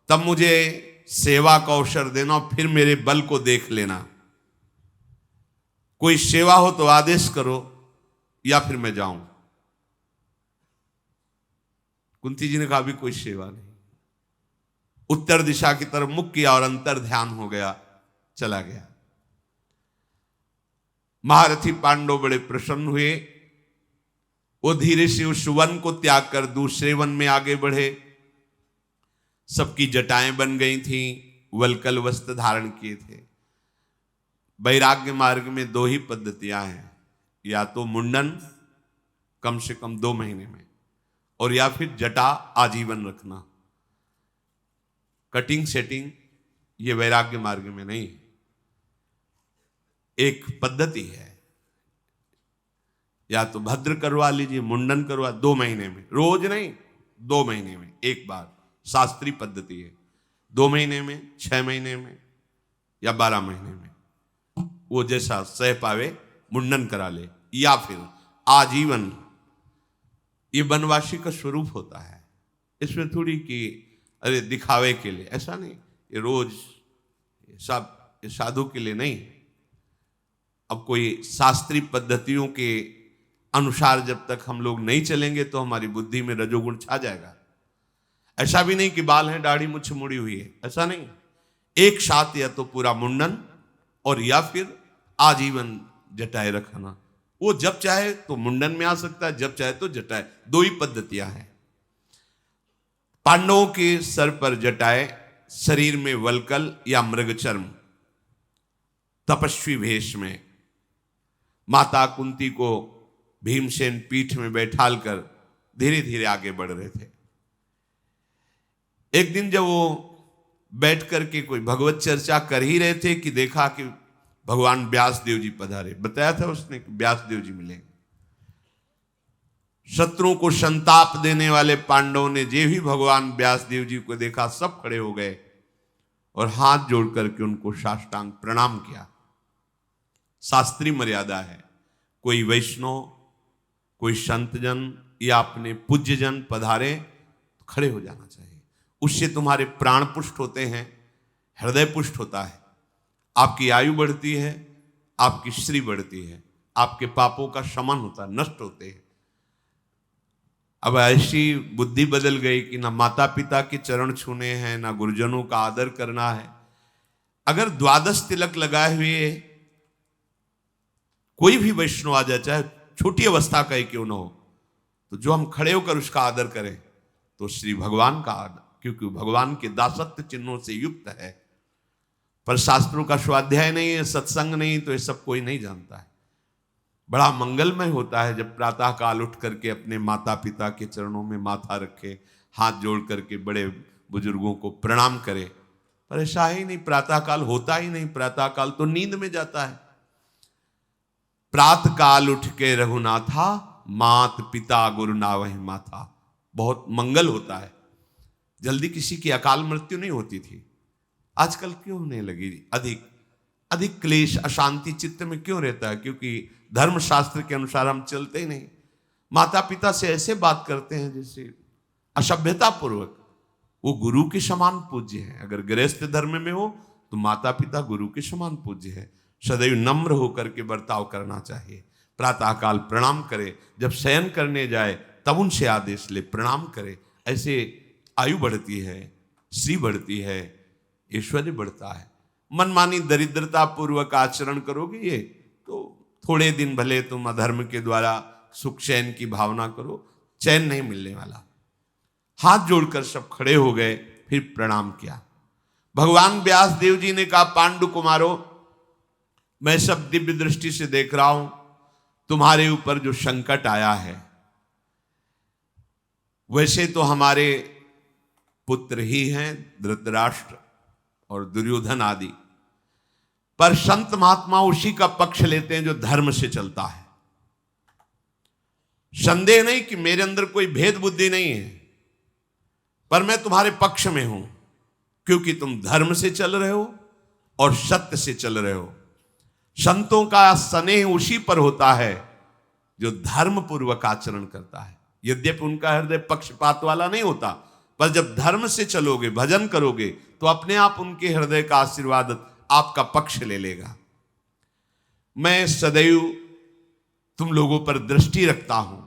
तब मुझे सेवा का अवसर देना और फिर मेरे बल को देख लेना। कोई सेवा हो तो आदेश करो या फिर मैं जाऊं। कुंती जी ने कहा भी कोई सेवा नहीं। उत्तर दिशा की तरफ मुख किया और अंतर ध्यान हो गया, चला गया। महारथी पांडव बड़े प्रसन्न हुए। वो धीरे से उस वन को त्याग कर दूसरे वन में आगे बढ़े। सबकी जटाएं बन गई थीं, वलकल वस्त्र धारण किए थे। वैराग्य मार्ग में दो ही पद्धतियां हैं, या तो मुंडन कम से कम 2 महीने में, और या फिर जटा आजीवन रखना। कटिंग सेटिंग ये वैराग्य मार्ग में नहीं। एक पद्धति है, या तो भद्र करवा लीजिए, मुंडन करवा 2 महीने में, रोज नहीं, 2 महीने में एक बार, शास्त्रीय पद्धति है। 2 महीने में, 6 महीने में या 12 महीने में, वो जैसा सह पावे मुंडन करा ले, या फिर आजीवन। ये वनवासी का स्वरूप होता है। इसमें थोड़ी कि अरे दिखावे के लिए, ऐसा नहीं। ये रोज सब साधु के लिए नहीं। अब कोई शास्त्रीय पद्धतियों के अनुसार जब तक हम लोग नहीं चलेंगे तो हमारी बुद्धि में रजोगुण छा जाएगा। ऐसा भी नहीं कि बाल हैं, दाढ़ी मुछ मुड़ी हुई है, ऐसा नहीं। एक साथ या तो पूरा मुंडन और या फिर आजीवन जटाए रखना। वो जब चाहे तो मुंडन में आ सकता है, जब चाहे तो जटाए, 2 ही पद्धतियां हैं। पांडवों के सर पर जटाए, शरीर में वलकल या मृगचर्म, तपस्वी भेष में। माता कुंती को भीमसेन पीठ में बैठाल कर धीरे धीरे आगे बढ़ रहे थे। एक दिन जब वो बैठ करके कोई भगवत चर्चा कर ही रहे थे कि देखा कि भगवान व्यासदेव जी पधारे। बताया था उसने कि व्यासदेव जी मिलेंगे। शत्रुओं को संताप देने वाले पांडवों ने जे भी भगवान व्यासदेव जी को देखा, सब खड़े हो गए और हाथ जोड़ करके उनको साष्टांग प्रणाम किया। शास्त्रीय मर्यादा है। कोई वैष्णव, कोई संतजन या अपने पूज्यजन पधारे तो खड़े हो जाना चाहिए। उससे तुम्हारे प्राण पुष्ट होते हैं, हृदय पुष्ट होता है, आपकी आयु बढ़ती है, आपकी श्री बढ़ती है, आपके पापों का शमन होता है, नष्ट होते हैं। अब ऐसी बुद्धि बदल गई कि ना माता पिता के चरण छूने हैं, ना गुरुजनों का आदर करना है। अगर 12 तिलक लगाए हुए कोई भी वैष्णव आ जाए, चाहे छोटी अवस्था का ही क्यों न हो, तो जो हम खड़े होकर उसका आदर करें तो श्री भगवान का आदर, क्योंकि भगवान के दासत्व चिन्हों से युक्त है। पर शास्त्रों का स्वाध्याय नहीं है, सत्संग नहीं, तो ये सब कोई नहीं जानता है। बड़ा मंगलमय होता है जब प्रातः काल उठ करके अपने माता पिता के चरणों में माथा रखे, हाथ जोड़ करके बड़े बुजुर्गों को प्रणाम करे। पर ऐसा ही नहीं, प्रातः काल होता ही नहीं। प्रातः काल तो नींद में जाता है। प्रातः काल उठ के रघुनाथा, मात पिता गुरु नावहि माथा। बहुत मंगल होता है। जल्दी किसी की अकाल मृत्यु नहीं होती थी, आजकल क्यों होने लगी? अधिक क्लेश, अशांति चित्त में क्यों रहता है? क्योंकि धर्मशास्त्र के अनुसार हम चलते ही नहीं। माता पिता से ऐसे बात करते हैं जैसे असभ्यता पूर्वक। वो गुरु के समान पूज्य है। अगर गृहस्थ धर्म में हो तो माता पिता गुरु के समान पूज्य है। सदैव नम्र होकर के बर्ताव करना चाहिए। प्रातःकाल प्रणाम करे, जब शयन करने जाए तब उनसे आदेश ले, प्रणाम करे। ऐसे आयु बढ़ती है, श्री बढ़ती है, ऐश्वर्य बढ़ता है। मनमानी दरिद्रता पूर्वक आचरण करोगे ये तो थोड़े दिन भले तुम अधर्म के द्वारा सुख चैन की भावना करो, चैन नहीं मिलने वाला। हाथ जोड़कर सब खड़े हो गए, फिर प्रणाम किया। भगवान व्यास देव जी ने कहा, पांडु कुमारो, मैं सब दिव्य दृष्टि से देख रहा हूं। तुम्हारे ऊपर जो संकट आया है, वैसे तो हमारे पुत्र ही हैं, धृतराष्ट्र और दुर्योधन आदि, पर संत महात्मा उसी का पक्ष लेते हैं जो धर्म से चलता है। संदेह नहीं कि मेरे अंदर कोई भेद बुद्धि नहीं है, पर मैं तुम्हारे पक्ष में हूं, क्योंकि तुम धर्म से चल रहे हो और सत्य से चल रहे हो। संतों का स्नेह उसी पर होता है जो धर्म पूर्वक आचरण करता है। यद्यपि उनका हृदय पक्षपात वाला नहीं होता, पर जब धर्म से चलोगे, भजन करोगे, तो अपने आप उनके हृदय का आशीर्वाद आपका पक्ष ले लेगा। मैं सदैव तुम लोगों पर दृष्टि रखता हूं।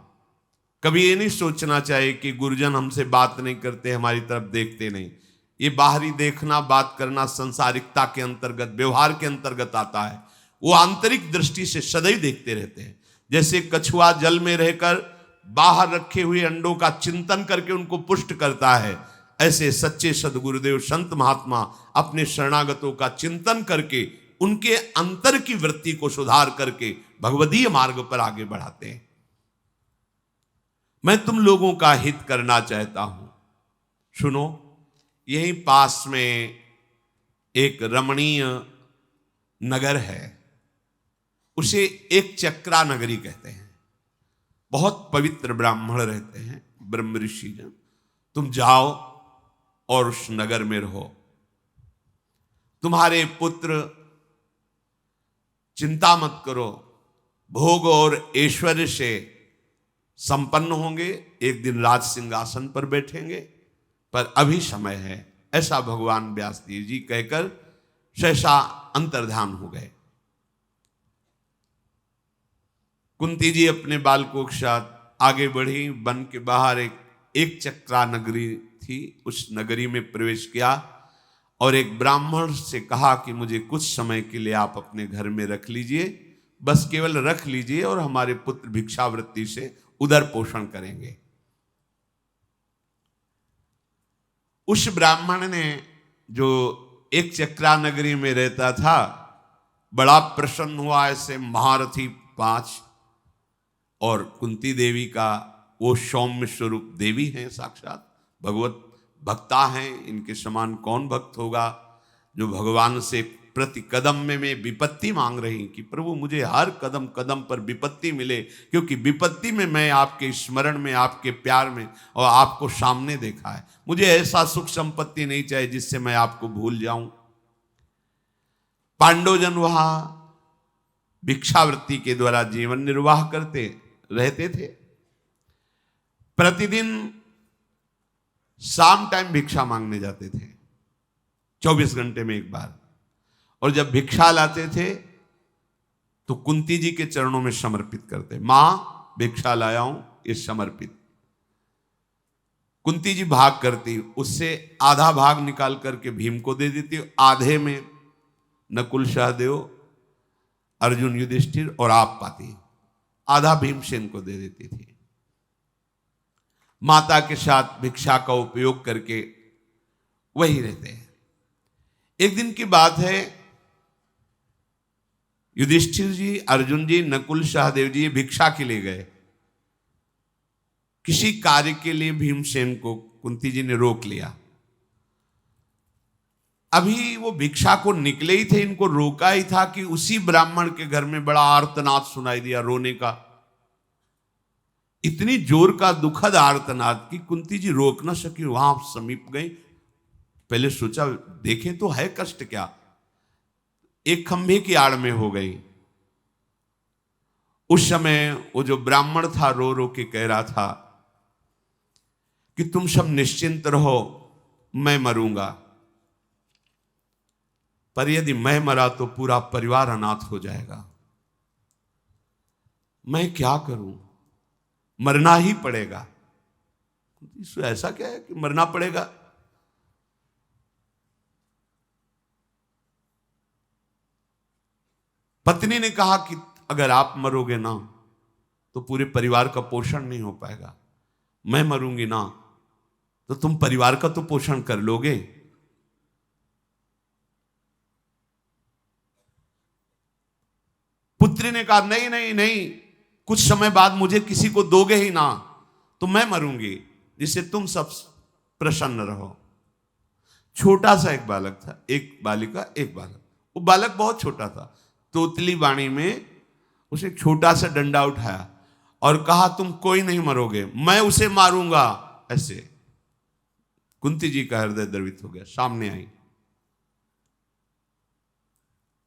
कभी ये नहीं सोचना चाहिए कि गुरुजन हमसे बात नहीं करते, हमारी तरफ देखते नहीं। ये बाहरी देखना, बात करना संसारिकता के अंतर्गत, व्यवहार के अंतर्गत आता है। वो आंतरिक दृष्टि से सदैव देखते रहते हैं। जैसे कछुआ जल में रहकर बाहर रखे हुए अंडों का चिंतन करके उनको पुष्ट करता है, ऐसे सच्चे सदगुरुदेव संत महात्मा अपने शरणागतों का चिंतन करके उनके अंतर की वृत्ति को सुधार करके भगवदीय मार्ग पर आगे बढ़ाते हैं। मैं तुम लोगों का हित करना चाहता हूं। सुनो, यहीं पास में एक रमणीय नगर है, उसे एक चक्रा नगरी कहते हैं। बहुत पवित्र ब्राह्मण रहते हैं, ब्रह्म ऋषि जन। तुम जाओ और उस नगर में रहो। तुम्हारे पुत्र, चिंता मत करो, भोग और ऐश्वर्य से संपन्न होंगे, एक दिन राज सिंहासन पर बैठेंगे, पर अभी समय है, ऐसा भगवान व्यासदेव जी कहकर सहसा अंतर्ध्यान हो गए। कुंती जी अपने बालकों के साथ आगे बढ़ी। वन के बाहर एक चक्रा नगरी थी, उस नगरी में प्रवेश किया और एक ब्राह्मण से कहा कि मुझे कुछ समय के लिए आप अपने घर में रख लीजिए, बस केवल रख लीजिए, और हमारे पुत्र भिक्षावृत्ति से उदर पोषण करेंगे। उस ब्राह्मण ने, जो एक चक्रा नगरी में रहता था, बड़ा प्रसन्न हुआ। ऐसे महारथी 5 और कुंती देवी का वो सौम्य स्वरूप देवी हैं, साक्षात भगवत भक्ता हैं। इनके समान कौन भक्त होगा जो भगवान से प्रति कदम में विपत्ति मांग रही कि प्रभु मुझे हर कदम कदम पर विपत्ति मिले, क्योंकि विपत्ति में मैं आपके स्मरण में, आपके प्यार में और आपको सामने देखा है। मुझे ऐसा सुख संपत्ति नहीं चाहिए जिससे मैं आपको भूल जाऊं। पांडवजन वहां भिक्षावृत्ति के द्वारा जीवन निर्वाह करते रहते थे। प्रतिदिन शाम टाइम भिक्षा मांगने जाते थे, 24 घंटे में एक बार। और जब भिक्षा लाते थे तो कुंती जी के चरणों में समर्पित करते, मां भिक्षा लाया हूं, ये समर्पित। कुंती जी भाग करती, उससे आधा भाग निकाल करके भीम को दे देती, आधे में नकुल सहदेव, अर्जुन, युधिष्ठिर और आप पाती, आधा भीमसेन को दे देती थी। माता के साथ भिक्षा का उपयोग करके वही रहते हैं। एक दिन की बात है, युधिष्ठिर जी, अर्जुन जी, नकुल सहदेव जी भिक्षा के लिए गए। किसी कार्य के लिए भीमसेन को कुंती जी ने रोक लिया। अभी वो भिक्षा को निकले ही थे, इनको रोका ही था कि उसी ब्राह्मण के घर में बड़ा आर्तनाद सुनाई दिया, रोने का। इतनी जोर का दुखद आर्तनाद कि कुंती जी रोक ना सकी, वहां समीप गई। पहले सोचा देखें तो है कष्ट क्या, एक खंभे की आड़ में हो गई। उस समय वो जो ब्राह्मण था रो रो के कह रहा था कि तुम सब निश्चिंत रहो, मैं मरूंगा, पर यदि मैं मरा तो पूरा परिवार अनाथ हो जाएगा। मैं क्या करूं, मरना ही पड़ेगा। ऐसा क्या है कि मरना पड़ेगा? पत्नी ने कहा कि अगर आप मरोगे ना तो पूरे परिवार का पोषण नहीं हो पाएगा, मैं मरूंगी ना तो तुम परिवार का तो पोषण कर लोगे। पुत्री ने कहा नहीं नहीं नहीं, कुछ समय बाद मुझे किसी को दोगे ही ना तो मैं मरूंगी, जिससे तुम सब प्रसन्न रहो। छोटा सा एक बालक था, एक बालिका एक बालक। वो बालक बहुत छोटा था, तोतली वाणी में उसे एक छोटा सा डंडा उठाया और कहा तुम कोई नहीं मरोगे, मैं उसे मारूंगा। ऐसे कुंती जी का हृदय द्रवित हो गया, सामने आई।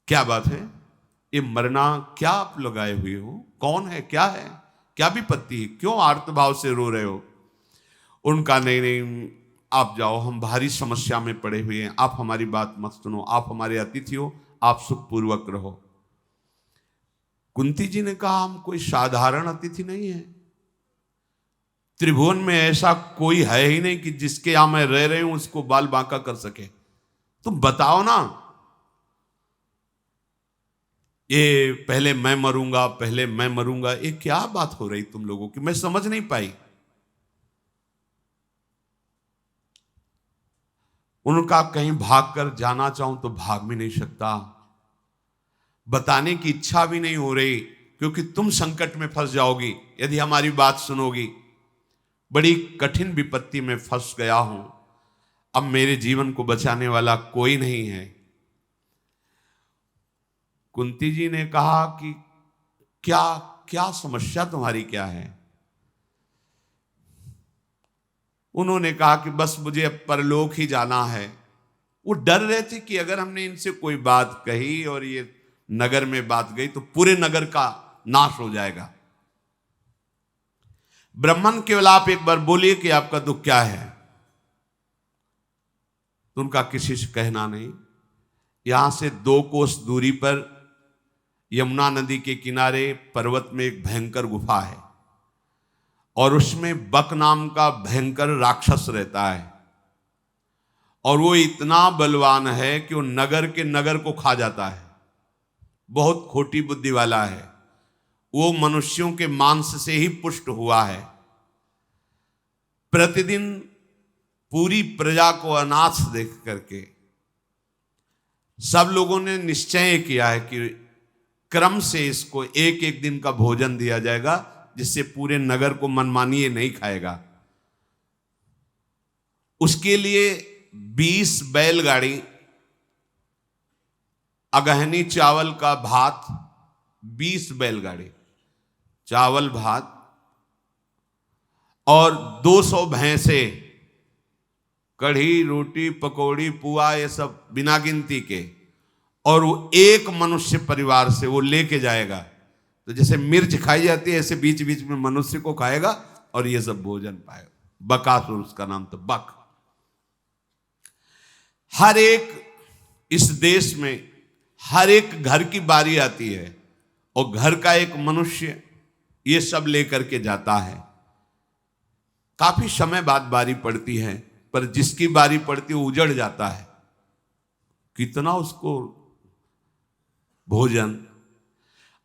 क्या बात है, ये मरना क्या आप लगाए हुए हो, कौन है, क्या है, क्या विपत्ति है, क्यों आर्तभाव से रो रहे हो? उनका नहीं नहीं, आप जाओ, हम भारी समस्या में पड़े हुए हैं, आप हमारी बात मत सुनो, आप हमारे अतिथि हो, आप सुखपूर्वक रहो। कुंती जी ने कहा हम कोई साधारण अतिथि नहीं है, त्रिभुवन में ऐसा कोई है ही नहीं कि जिसके यहां मैं रह रही हूं उसको बाल बांका कर सके, तुम बताओ ना। ये पहले मैं मरूंगा, पहले मैं मरूंगा, ये क्या बात हो रही तुम लोगों की, मैं समझ नहीं पाई। उनका कहीं भाग कर जाना चाहूं तो भाग भी नहीं सकता, बताने की इच्छा भी नहीं हो रही, क्योंकि तुम संकट में फंस जाओगी यदि हमारी बात सुनोगी। बड़ी कठिन विपत्ति में फंस गया हूं, अब मेरे जीवन को बचाने वाला कोई नहीं है। कुंती जी ने कहा कि क्या क्या समस्या तुम्हारी क्या है? उन्होंने कहा कि बस मुझे अब परलोक ही जाना है। वो डर रहे थे कि अगर हमने इनसे कोई बात कही और ये नगर में बात गई तो पूरे नगर का नाश हो जाएगा। ब्राह्मण केवल आप एक बार बोलिए कि आपका दुख क्या है, तो उनका किसी से कहना नहीं। यहां से 2 कोस दूरी पर यमुना नदी के किनारे पर्वत में एक भयंकर गुफा है, और उसमें बक नाम का भयंकर राक्षस रहता है, और वो इतना बलवान है कि वो नगर के नगर को खा जाता है। बहुत खोटी बुद्धि वाला है वो, मनुष्यों के मांस से ही पुष्ट हुआ है। प्रतिदिन पूरी प्रजा को अनाथ देख करके सब लोगों ने निश्चय किया है कि क्रम से इसको एक एक दिन का भोजन दिया जाएगा, जिससे पूरे नगर को मनमानिए नहीं खाएगा। उसके लिए 20 बैलगाड़ी अगहनी चावल का भात, 20 बैलगाड़ी चावल भात, और 200 भैंसे, कढ़ी रोटी पकौड़ी पुआ, ये सब बिना गिनती के, और वो एक मनुष्य परिवार से वो लेके जाएगा। तो जैसे मिर्च खाई जाती है ऐसे बीच बीच में मनुष्य को खाएगा और ये सब भोजन पाएगा। बकासुर उसका नाम, तो बक। हर एक इस देश में हर एक घर की बारी आती है और घर का एक मनुष्य ये सब लेकर के जाता है। काफी समय बाद बारी पड़ती है, पर जिसकी बारी पड़ती है वो उजड़ जाता है। कितना उसको भोजन,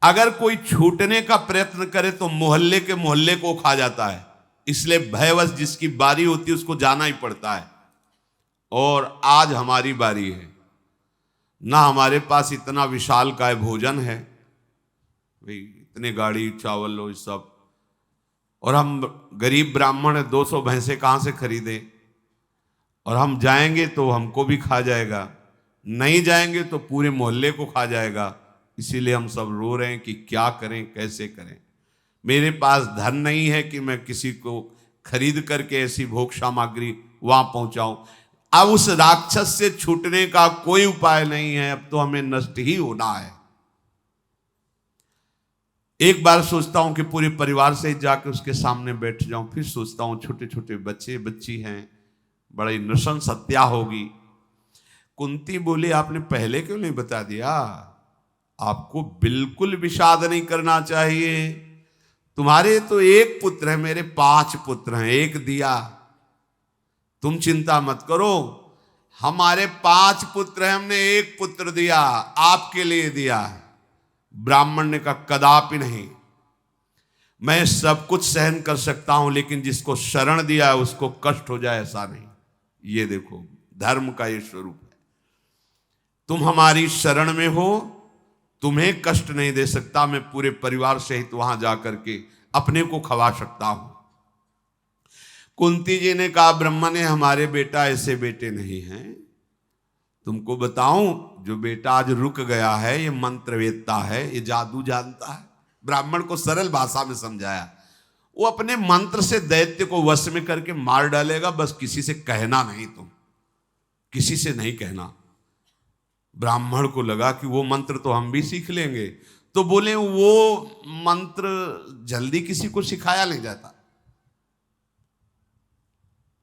अगर कोई छूटने का प्रयत्न करे तो मोहल्ले के मोहल्ले को खा जाता है। इसलिए भयवश जिसकी बारी होती है उसको जाना ही पड़ता है। और आज हमारी बारी है ना, हमारे पास इतना विशाल काय भोजन है भाई, इतने गाड़ी चावल लो सब, और हम गरीब ब्राह्मण 200 भैंसे कहां से खरीदें? और हम जाएंगे तो हमको भी खा जाएगा, नहीं जाएंगे तो पूरे मोहल्ले को खा जाएगा। इसीलिए हम सब रो रहे हैं कि क्या करें, कैसे करें। मेरे पास धन नहीं है कि मैं किसी को खरीद करके ऐसी भोग सामग्री वहां पहुंचाऊं। अब उस राक्षस से छूटने का कोई उपाय नहीं है, अब तो हमें नष्ट ही होना है। एक बार सोचता हूं कि पूरे परिवार से जाकर उसके सामने बैठ जाऊं, फिर सोचता हूं छोटे छोटे बच्चे बच्ची हैं, बड़ी नृशंस हत्या होगी। कुंती बोली आपने पहले क्यों नहीं बता दिया? आपको बिल्कुल विषाद नहीं करना चाहिए। तुम्हारे तो एक पुत्र है, मेरे 5 पुत्र हैं, एक दिया। तुम चिंता मत करो, हमारे 5 पुत्र हैं, हमने एक पुत्र दिया, आपके लिए दिया। ब्राह्मण ने कहा कदापि नहीं, मैं सब कुछ सहन कर सकता हूं, लेकिन जिसको शरण दिया है उसको कष्ट हो जाए ऐसा नहीं। ये देखो धर्म का ये स्वरूप है। तुम हमारी शरण में हो, तुम्हें कष्ट नहीं दे सकता, मैं पूरे परिवार सहित वहां जाकर के अपने को खवा सकता हूं। कुंती जी ने कहा ब्रह्मा ने हमारे बेटा ऐसे बेटे नहीं हैं। तुमको बताऊं, जो बेटा आज रुक गया है ये मंत्रवेत्ता है, ये जादू जानता है। ब्राह्मण को सरल भाषा में समझाया। वो अपने मंत्र से दैत्य को वश में करके मार डालेगा, बस किसी से कहना नहीं, तुम किसी से नहीं कहना। ब्राह्मण को लगा कि वो मंत्र तो हम भी सीख लेंगे, तो बोले वो मंत्र जल्दी किसी को सिखाया नहीं जाता,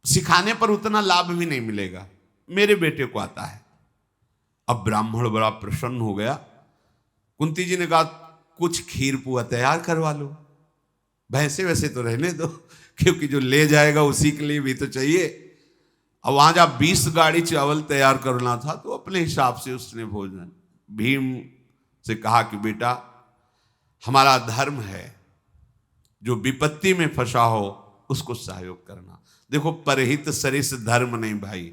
सिखाने पर उतना लाभ भी नहीं मिलेगा, मेरे बेटे को आता है। अब ब्राह्मण बड़ा प्रसन्न हो गया। कुंती जी ने कहा कुछ खीर पुआ तैयार करवा लो, भैंसे वैसे तो रहने दो, क्योंकि जो ले जाएगा उसी के लिए भी तो चाहिए। अब वहां जब 20 गाड़ी चावल तैयार करना था तो अपने हिसाब से उसने भोजन भीम से कहा कि बेटा हमारा धर्म है, जो विपत्ति में फंसा हो उसको सहयोग करना। देखो परहित सरिस धर्म नहीं भाई,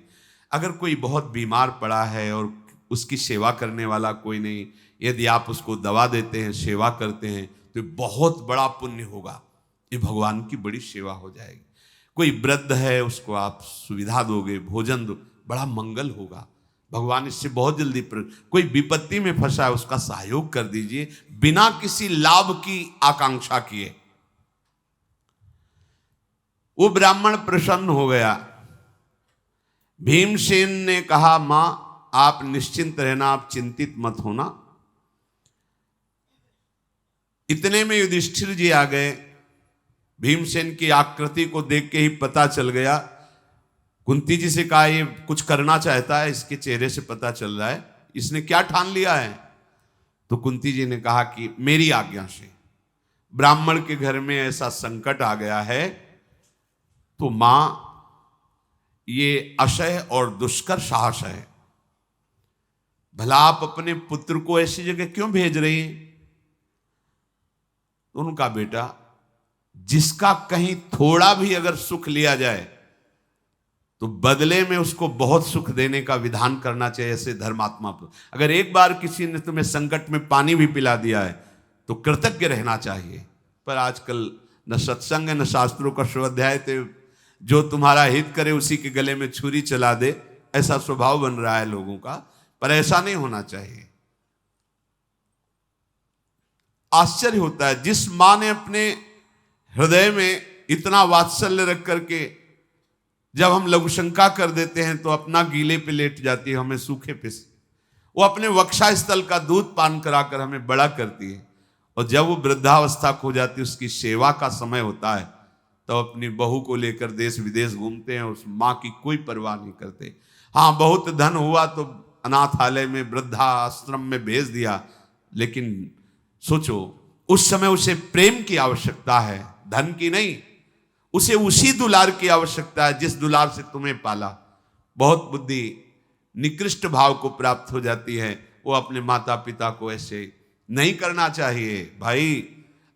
अगर कोई बहुत बीमार पड़ा है और उसकी सेवा करने वाला कोई नहीं, यदि आप उसको दवा देते हैं, सेवा करते हैं, तो बहुत बड़ा पुण्य होगा, ये भगवान की बड़ी सेवा हो जाएगी। कोई वृद्ध है उसको आप सुविधा दोगे, भोजन दो, बड़ा मंगल होगा, भगवान इससे बहुत जल्दी कोई विपत्ति में फंसा है उसका सहयोग कर दीजिए बिना किसी लाभ की आकांक्षा किए। वो ब्राह्मण प्रसन्न हो गया। भीमसेन ने कहा मां आप निश्चिंत रहना, आप चिंतित मत होना। इतने में युधिष्ठिर जी आ गए। भीमसेन की आकृति को देख के ही पता चल गया। कुंती जी से कहा ये कुछ करना चाहता है, इसके चेहरे से पता चल रहा है, इसने क्या ठान लिया है। तो कुंती जी ने कहा कि मेरी आज्ञा से ब्राह्मण के घर में ऐसा संकट आ गया है, तो मां ये अशय और दुष्कर साहस है, भला आप अपने पुत्र को ऐसी जगह क्यों भेज रही हैं। उनका बेटा जिसका कहीं थोड़ा भी अगर सुख लिया जाए तो बदले में उसको बहुत सुख देने का विधान करना चाहिए। ऐसे धर्मात्मा पर अगर एक बार किसी ने तुम्हें संकट में पानी भी पिला दिया है तो कृतज्ञ रहना चाहिए। पर आजकल न सत्संग न शास्त्रों का स्वाध्याय, तो जो तुम्हारा हित करे उसी के गले में छुरी चला दे, ऐसा स्वभाव बन रहा है लोगों का, पर ऐसा नहीं होना चाहिए। आश्चर्य होता है जिस मां ने अपने हृदय में इतना वात्सल्य रख करके जब हम लघुशंका कर देते हैं तो अपना गीले पे लेट जाती है, हमें सूखे पे से वो अपने वक्षा स्थल का दूध पान कराकर हमें बड़ा करती है। और जब वो वृद्धावस्था खो जाती है, उसकी सेवा का समय होता है, तो अपनी बहू को लेकर देश विदेश घूमते हैं, उस माँ की कोई परवाह नहीं करते। हाँ बहुत धन हुआ तो अनाथालय में वृद्धा आश्रम में भेज दिया, लेकिन सोचो उस समय उसे प्रेम की आवश्यकता है, धन की नहीं। उसे उसी दुलार की आवश्यकता है जिस दुलार से तुम्हें पाला। बहुत बुद्धि निकृष्ट भाव को प्राप्त हो जाती है। वो अपने माता पिता को ऐसे नहीं करना चाहिए भाई।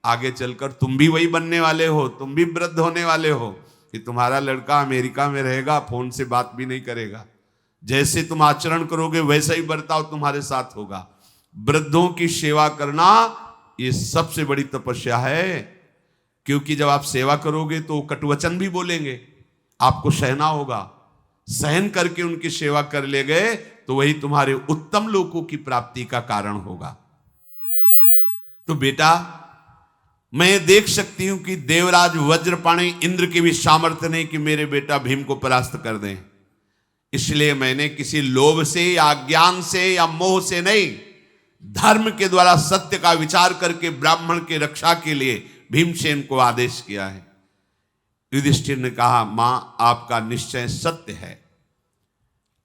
आगे चलकर तुम भी वही बनने वाले हो, तुम भी वृद्ध होने वाले हो कि तुम्हारा लड़का अमेरिका में रहेगा, फोन से बात भी नहीं करेगा। जैसे तुम आचरण करोगे वैसा ही बर्ताव तुम्हारे साथ होगा। वृद्धों की सेवा करना ये सबसे बड़ी तपस्या है, क्योंकि जब आप सेवा करोगे तो कटुवचन भी बोलेंगे, आपको सहना होगा। सहन करके उनकी सेवा कर ले गए तो वही तुम्हारे उत्तम लोकों की प्राप्ति का कारण होगा। तो बेटा मैं देख सकती हूं कि देवराज वज्रपाणी इंद्र की भी सामर्थ्य नहीं कि मेरे बेटा भीम को परास्त कर दें। इसलिए मैंने किसी लोभ से या ज्ञान से या मोह से नहीं, धर्म के द्वारा सत्य का विचार करके ब्राह्मण की रक्षा के लिए भीमसेन को आदेश किया है। युधिष्ठिर ने कहा मां आपका निश्चय सत्य है,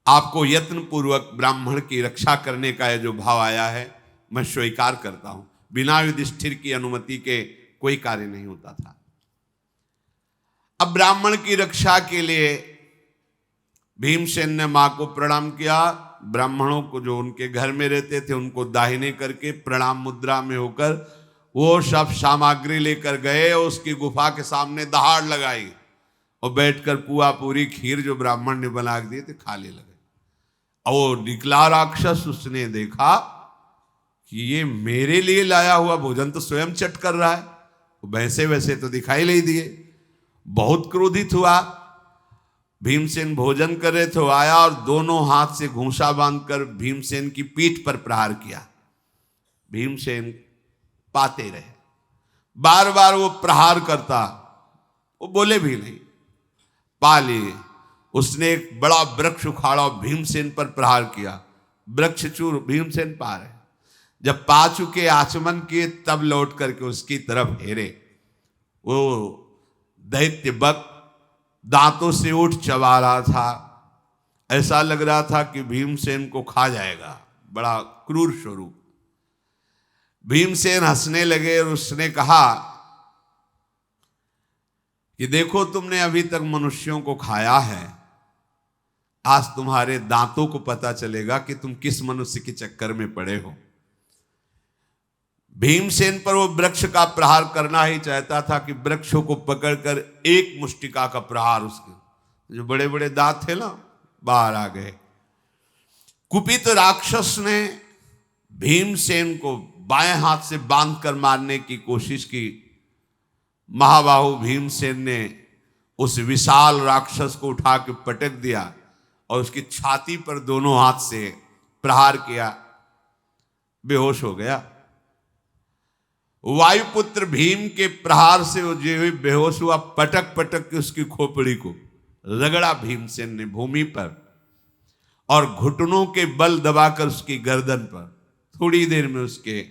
आपको यत्न पूर्वक ब्राह्मण की रक्षा करने का यह जो भाव आया है मैं स्वीकार करता हूं। बिना युधिष्ठिर की अनुमति के कोई कार्य नहीं होता था। अब ब्राह्मण की रक्षा के लिए भीमसेन ने मां को प्रणाम किया। ब्राह्मणों को जो उनके घर में रहते थे उनको दाहिने करके प्रणाम मुद्रा में होकर वो सब सामग्री लेकर गए और उसकी गुफा के सामने दहाड़ लगाई और बैठकर पुआ पूरी खीर जो ब्राह्मण ने बना दिए थे खाने लगे। और वो निकला राक्षस, उसने देखा कि ये मेरे लिए लाया हुआ भोजन तो स्वयं चट कर रहा है, वैसे वैसे तो दिखाई नहीं दिए। बहुत क्रोधित हुआ। भीमसेन भोजन कर रहे थे, आया और दोनों हाथ से घूंसा बांधकर भीमसेन की पीठ पर प्रहार किया। भीमसेन पाते रहे, बार बार वो प्रहार करता, वो बोले भी नहीं, पा लिए। उसने एक बड़ा वृक्ष उखाड़ा और भीमसेन पर प्रहार किया। वृक्ष चूर, भीमसेन पार है। जब पा चुके, आचमन किए, तब लौट करके उसकी तरफ हेरे। वो दैत्य बक दांतों से ऊँट चबा रहा था। ऐसा लग रहा था कि भीमसेन को खा जाएगा। बड़ा क्रूर स्वरूप। भीमसेन हंसने लगे और उसने कहा कि देखो, तुमने अभी तक मनुष्यों को खाया है, आज तुम्हारे दांतों को पता चलेगा कि तुम किस मनुष्य के चक्कर में पड़े हो। भीमसेन पर वो वृक्ष का प्रहार करना ही चाहता था कि वृक्षों को पकड़कर एक मुष्टिका का प्रहार, उसके जो बड़े बड़े दांत थे ना, बाहर आ गए। कुपित राक्षस ने भीमसेन को बाएं हाथ से बांधकर मारने की कोशिश की। महाबाहु भीमसेन ने उस विशाल राक्षस को उठा के पटक दिया और उसकी छाती पर दोनों हाथ से प्रहार किया। बेहोश हो गया। वायुपुत्र भीम के प्रहार से वो जो बेहोश हुआ, पटक पटक के उसकी खोपड़ी को रगड़ा भीमसेन ने भूमि पर और घुटनों के बल दबाकर उसकी गर्दन पर। थोड़ी देर में उसके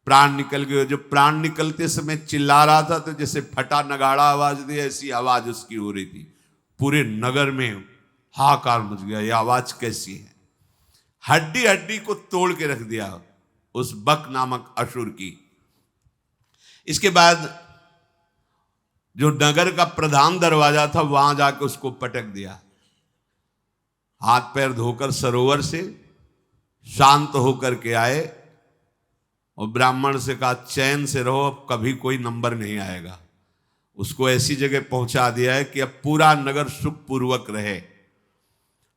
प्राण निकल गए। जो प्राण निकलते समय चिल्ला रहा था, तो जैसे फटा नगाड़ा आवाज दी, ऐसी आवाज उसकी हो रही थी। पूरे नगर में हाहाकार मच गया, ये आवाज कैसी है। हड्डी हड्डी को तोड़ के रख दिया उस बक नामक असुर की। इसके बाद जो नगर का प्रधान दरवाजा था, वहां जाकर उसको पटक दिया। हाथ पैर धोकर सरोवर से शांत होकर के आए और ब्राह्मण से कहा, चैन से रहो, अब कभी कोई नंबर नहीं आएगा। उसको ऐसी जगह पहुंचा दिया है कि अब पूरा नगर सुखपूर्वक रहे।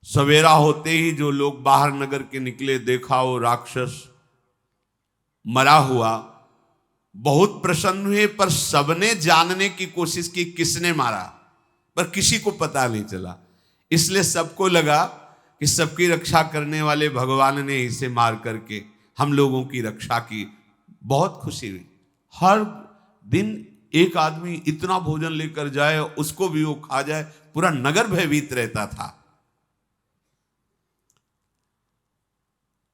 सवेरा होते ही जो लोग बाहर नगर के निकले, देखा वो राक्षस मरा हुआ। बहुत प्रसन्न हुए, पर सबने जानने की कोशिश की किसने मारा, पर किसी को पता नहीं चला। इसलिए सबको लगा कि सबकी रक्षा करने वाले भगवान ने इसे मार करके हम लोगों की रक्षा की। बहुत खुशी हुई। हर दिन एक आदमी इतना भोजन लेकर जाए, उसको भी वो खा जाए, पूरा नगर भयभीत रहता था।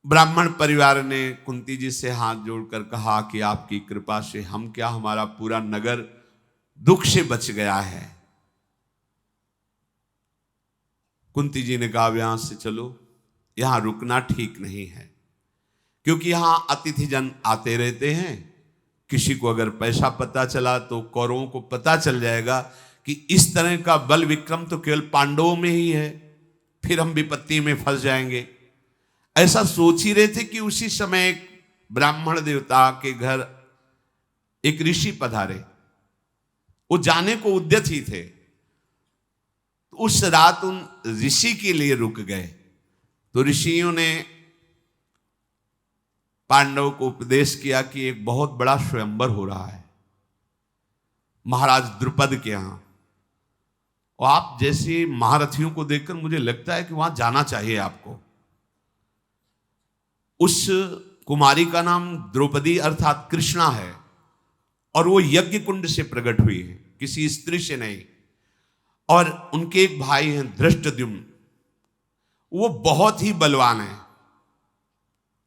ब्राह्मण परिवार ने कुंती जी से हाथ जोड़कर कहा कि आपकी कृपा से हम क्या, हमारा पूरा नगर दुख से बच गया है। कुंती जी ने कहा, यहां से चलो, यहां रुकना ठीक नहीं है, क्योंकि यहां अतिथिजन आते रहते हैं। किसी को अगर पैसा पता चला तो कौरवों को पता चल जाएगा कि इस तरह का बल विक्रम तो केवल पांडवों में ही है, फिर हम विपत्ति में फंस जाएंगे। ऐसा सोच ही रहे थे कि उसी समय एक ब्राह्मण देवता के घर एक ऋषि पधारे। वो जाने को उद्यत ही थे। उस रात उन ऋषि के लिए रुक गए। तो ऋषियों ने पांडव को उपदेश किया कि एक बहुत बड़ा स्वयंवर हो रहा है महाराज द्रुपद के यहां, और आप जैसे महारथियों को देखकर मुझे लगता है कि वहां जाना चाहिए आपको। उस कुमारी का नाम द्रौपदी अर्थात कृष्णा है, और वो यज्ञ कुंड से प्रकट हुई है, किसी स्त्री से नहीं। और उनके एक भाई हैं धृष्टद्युम्न, वो बहुत ही बलवान है।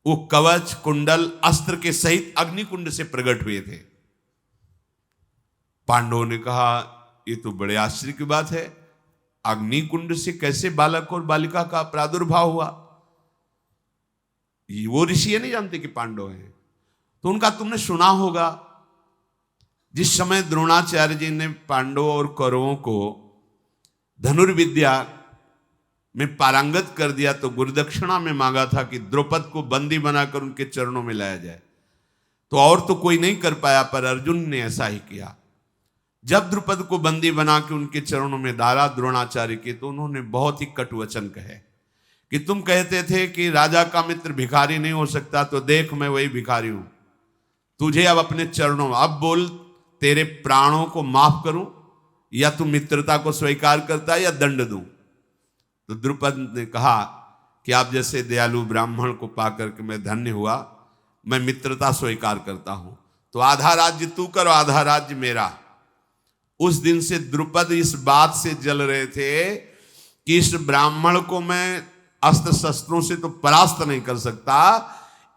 वो कवच, कुंडल, अस्त्र के सहित अग्निकुंड से प्रकट हुए थे। पांडवों ने कहा, ये तो बड़े आश्चर्य की बात है, अग्निकुंड से कैसे बालक और बालिका का प्रादुर्भाव हुआ। वो ऋषि ये नहीं जानते कि पांडव हैं। तो उनका तुमने सुना होगा, जिस समय द्रोणाचार्य जी ने पांडवों और कौरवों को धनुर्विद्या में पारंगत कर दिया, तो गुरुदक्षिणा में मांगा था कि द्रौपद को बंदी बनाकर उनके चरणों में लाया जाए। तो और तो कोई नहीं कर पाया, पर अर्जुन ने ऐसा ही किया। जब द्रुपद को बंदी बना के उनके चरणों में डाला द्रोणाचार्य के, तो उन्होंने बहुत ही कटु वचन कहे कि तुम कहते थे कि राजा का मित्र भिखारी नहीं हो सकता, तो देख मैं वही भिखारी हूं। तुझे अब अपने चरणों में, अब बोल, तेरे प्राणों को माफ करूं या तू मित्रता को स्वीकार करता है या दंड दूं। तो द्रुपद ने कहा कि आप जैसे दयालु ब्राह्मण को पाकर के मैं धन्य हुआ, मैं मित्रता स्वीकार करता हूं। तो आधा राज्य तू कर, आधा राज्य मेरा। उस दिन से द्रुपद इस बात से जल रहे थे कि इस ब्राह्मण को मैं अस्त्र शस्त्रों से तो परास्त नहीं कर सकता,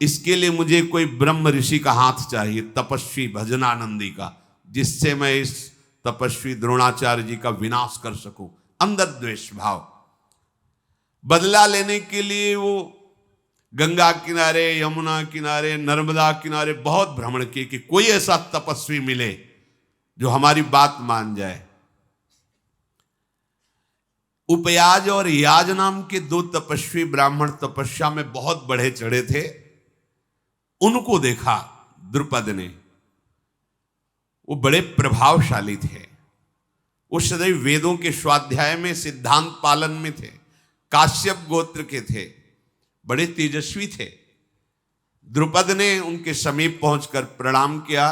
इसके लिए मुझे कोई ब्रह्म ऋषि का हाथ चाहिए, तपस्वी भजनानंदी का, जिससे मैं इस तपस्वी द्रोणाचार्य जी का विनाश कर सकूं। अंदर द्वेष भाव। बदला लेने के लिए वो गंगा किनारे, यमुना किनारे, नर्मदा किनारे बहुत भ्रमण किए कि कोई ऐसा तपस्वी मिले जो हमारी बात मान जाए। उपयाज और याज नाम के दो तपस्वी ब्राह्मण तपस्या में बहुत बढ़े चढ़े थे। उनको देखा द्रुपद ने, वो बड़े प्रभावशाली थे। वो सदैव वेदों के स्वाध्याय में, सिद्धांत पालन में थे, काश्यप गोत्र के थे, बड़े तेजस्वी थे। द्रुपद ने उनके समीप पहुंचकर प्रणाम किया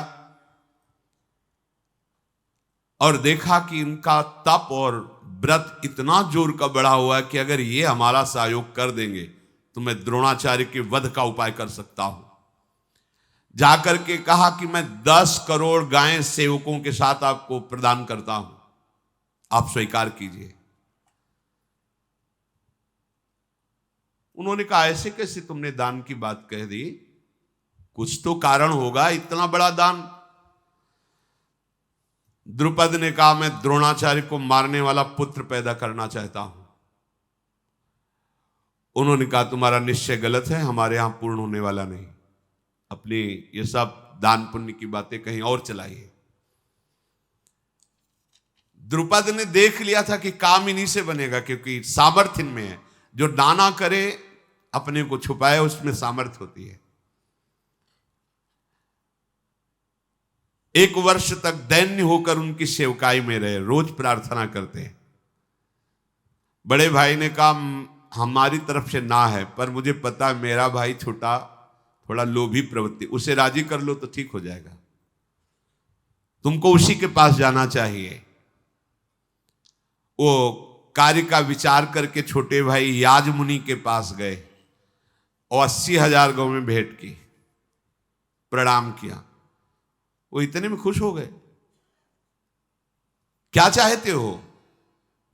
और देखा कि इनका तप और व्रत इतना जोर का बढ़ा हुआ है कि अगर ये हमारा सहयोग कर देंगे तो मैं द्रोणाचार्य के वध का उपाय कर सकता हूं। जाकर के कहा कि मैं 10 करोड़ गायें सेवकों के साथ आपको प्रदान करता हूं, आप स्वीकार कीजिए। उन्होंने कहा ऐसे कैसे तुमने दान की बात कह दी, कुछ तो कारण होगा, इतना बड़ा दान। द्रुपद ने कहा मैं द्रोणाचार्य को मारने वाला पुत्र पैदा करना चाहता हूं। उन्होंने कहा तुम्हारा निश्चय गलत है, हमारे यहां पूर्ण होने वाला नहीं, अपनी ये सब दान पुण्य की बातें कहीं और चलाइए। द्रुपद ने देख लिया था कि काम इन्हीं से बनेगा, क्योंकि सामर्थ्य में है। जो दाना करे अपने को छुपाए उसमें सामर्थ्य होती है। 1 वर्ष तक दैन्य होकर उनकी सेवकाई में रहे, रोज प्रार्थना करते हैं। बड़े भाई ने कहा हमारी तरफ से ना है, पर मुझे पता है मेरा भाई छोटा थोड़ा लोभी प्रवृत्ति, उसे राजी कर लो तो ठीक हो जाएगा, तुमको उसी के पास जाना चाहिए। वो कार्य का विचार करके छोटे भाई याज मुनि के पास गए और 80,000 गौ में भेंट की, प्रणाम किया। वो इतने में खुश हो गए। क्या चाहते हो?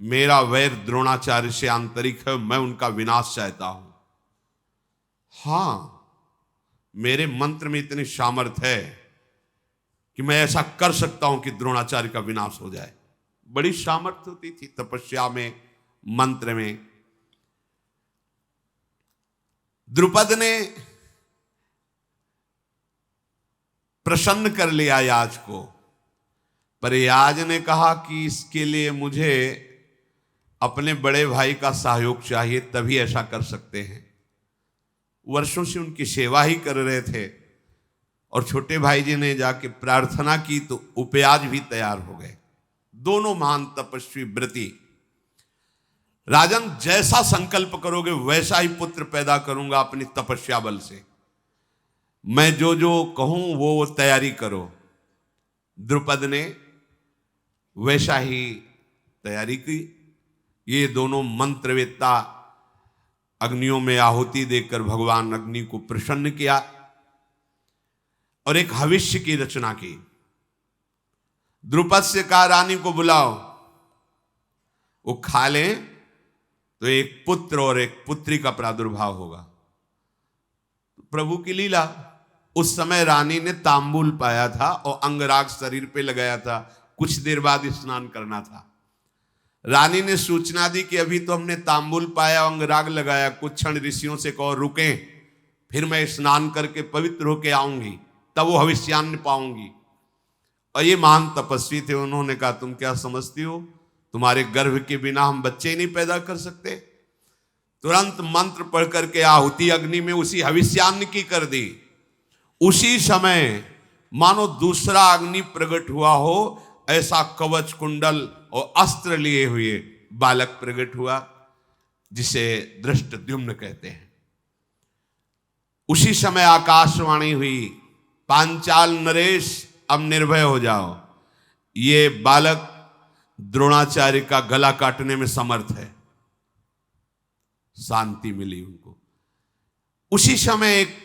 मेरा वैर द्रोणाचार्य से आंतरिक है, मैं उनका विनाश चाहता हूं। हां, मेरे मंत्र में इतनी सामर्थ्य है कि मैं ऐसा कर सकता हूं कि द्रोणाचार्य का विनाश हो जाए। बड़ी सामर्थ्य होती थी तपस्या में, मंत्र में। द्रुपद ने प्रसन्न कर लिया याज को, पर याज ने कहा कि इसके लिए मुझे अपने बड़े भाई का सहयोग चाहिए, तभी ऐसा कर सकते हैं। वर्षों से उनकी सेवा ही कर रहे थे और छोटे भाई जी ने जाके प्रार्थना की तो उपयाज भी तैयार हो गए। दोनों महान तपस्वी व्रती। राजन, जैसा संकल्प करोगे वैसा ही पुत्र पैदा करूंगा अपनी तपस्या बल से, मैं जो जो कहूं वो तैयारी करो। द्रुपद ने वैसा ही तैयारी की। ये दोनों मंत्रवेत्ता अग्नियों में आहुति देकर भगवान अग्नि को प्रसन्न किया और एक हविष्य की रचना की। द्रुपद से कहा रानी को बुलाओ, वो खा लें तो एक पुत्र और एक पुत्री का प्रादुर्भाव होगा। प्रभु की लीला। उस समय रानी ने तांबूल पाया था और अंगराग शरीर पे लगाया था, कुछ देर बाद स्नान करना था। रानी ने सूचना दी कि अभी तो हमने तांबूल पाया, अंगराग लगाया, कुछ क्षण ऋषियों से कहो रुकें, फिर मैं स्नान करके पवित्र होके आऊंगी, तब वो हविष्यान्न पाऊंगी। और ये महान तपस्वी थे, उन्होंने कहा तुम क्या समझती हो, तुम्हारे गर्भ के बिना हम बच्चे ही नहीं पैदा कर सकते। तुरंत मंत्र पढ़ करके आहुति अग्नि में उसी हविष्यान्न की कर दी। उसी समय मानो दूसरा अग्नि प्रकट हुआ हो, ऐसा कवच कुंडल और अस्त्र लिए हुए बालक प्रकट हुआ, जिसे धृष्टद्युम्न कहते हैं। उसी समय आकाशवाणी हुई, पांचाल नरेश अब निर्भय हो जाओ, ये बालक द्रोणाचार्य का गला काटने में समर्थ है। शांति मिली उनको। उसी समय एक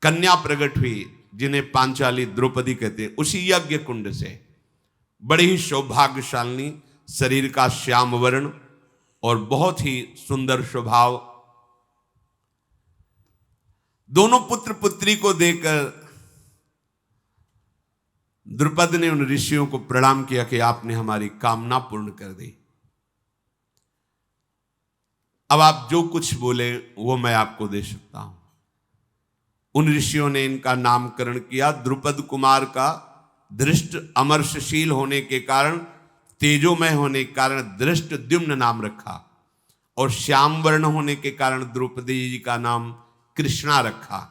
कन्या प्रकट हुई, जिन्हें पांचाली द्रौपदी कहते हैं। उसी यज्ञ कुंड से बड़ी ही सौभाग्यशालिनी, शरीर का श्याम वर्ण और बहुत ही सुंदर स्वभाव। दोनों पुत्र पुत्री को देखकर द्रुपद ने उन ऋषियों को प्रणाम किया कि आपने हमारी कामना पूर्ण कर दी। अब आप जो कुछ बोले वो मैं आपको दे सकता हूं। उन ऋषियों ने इनका नामकरण किया। द्रुपद कुमार का दृष्ट अमर्षशील होने के कारण, तेजोमय होने के कारण धृष्टद्युम्न नाम रखा, और श्याम वर्ण होने के कारण द्रौपदी जी का नाम कृष्णा रखा।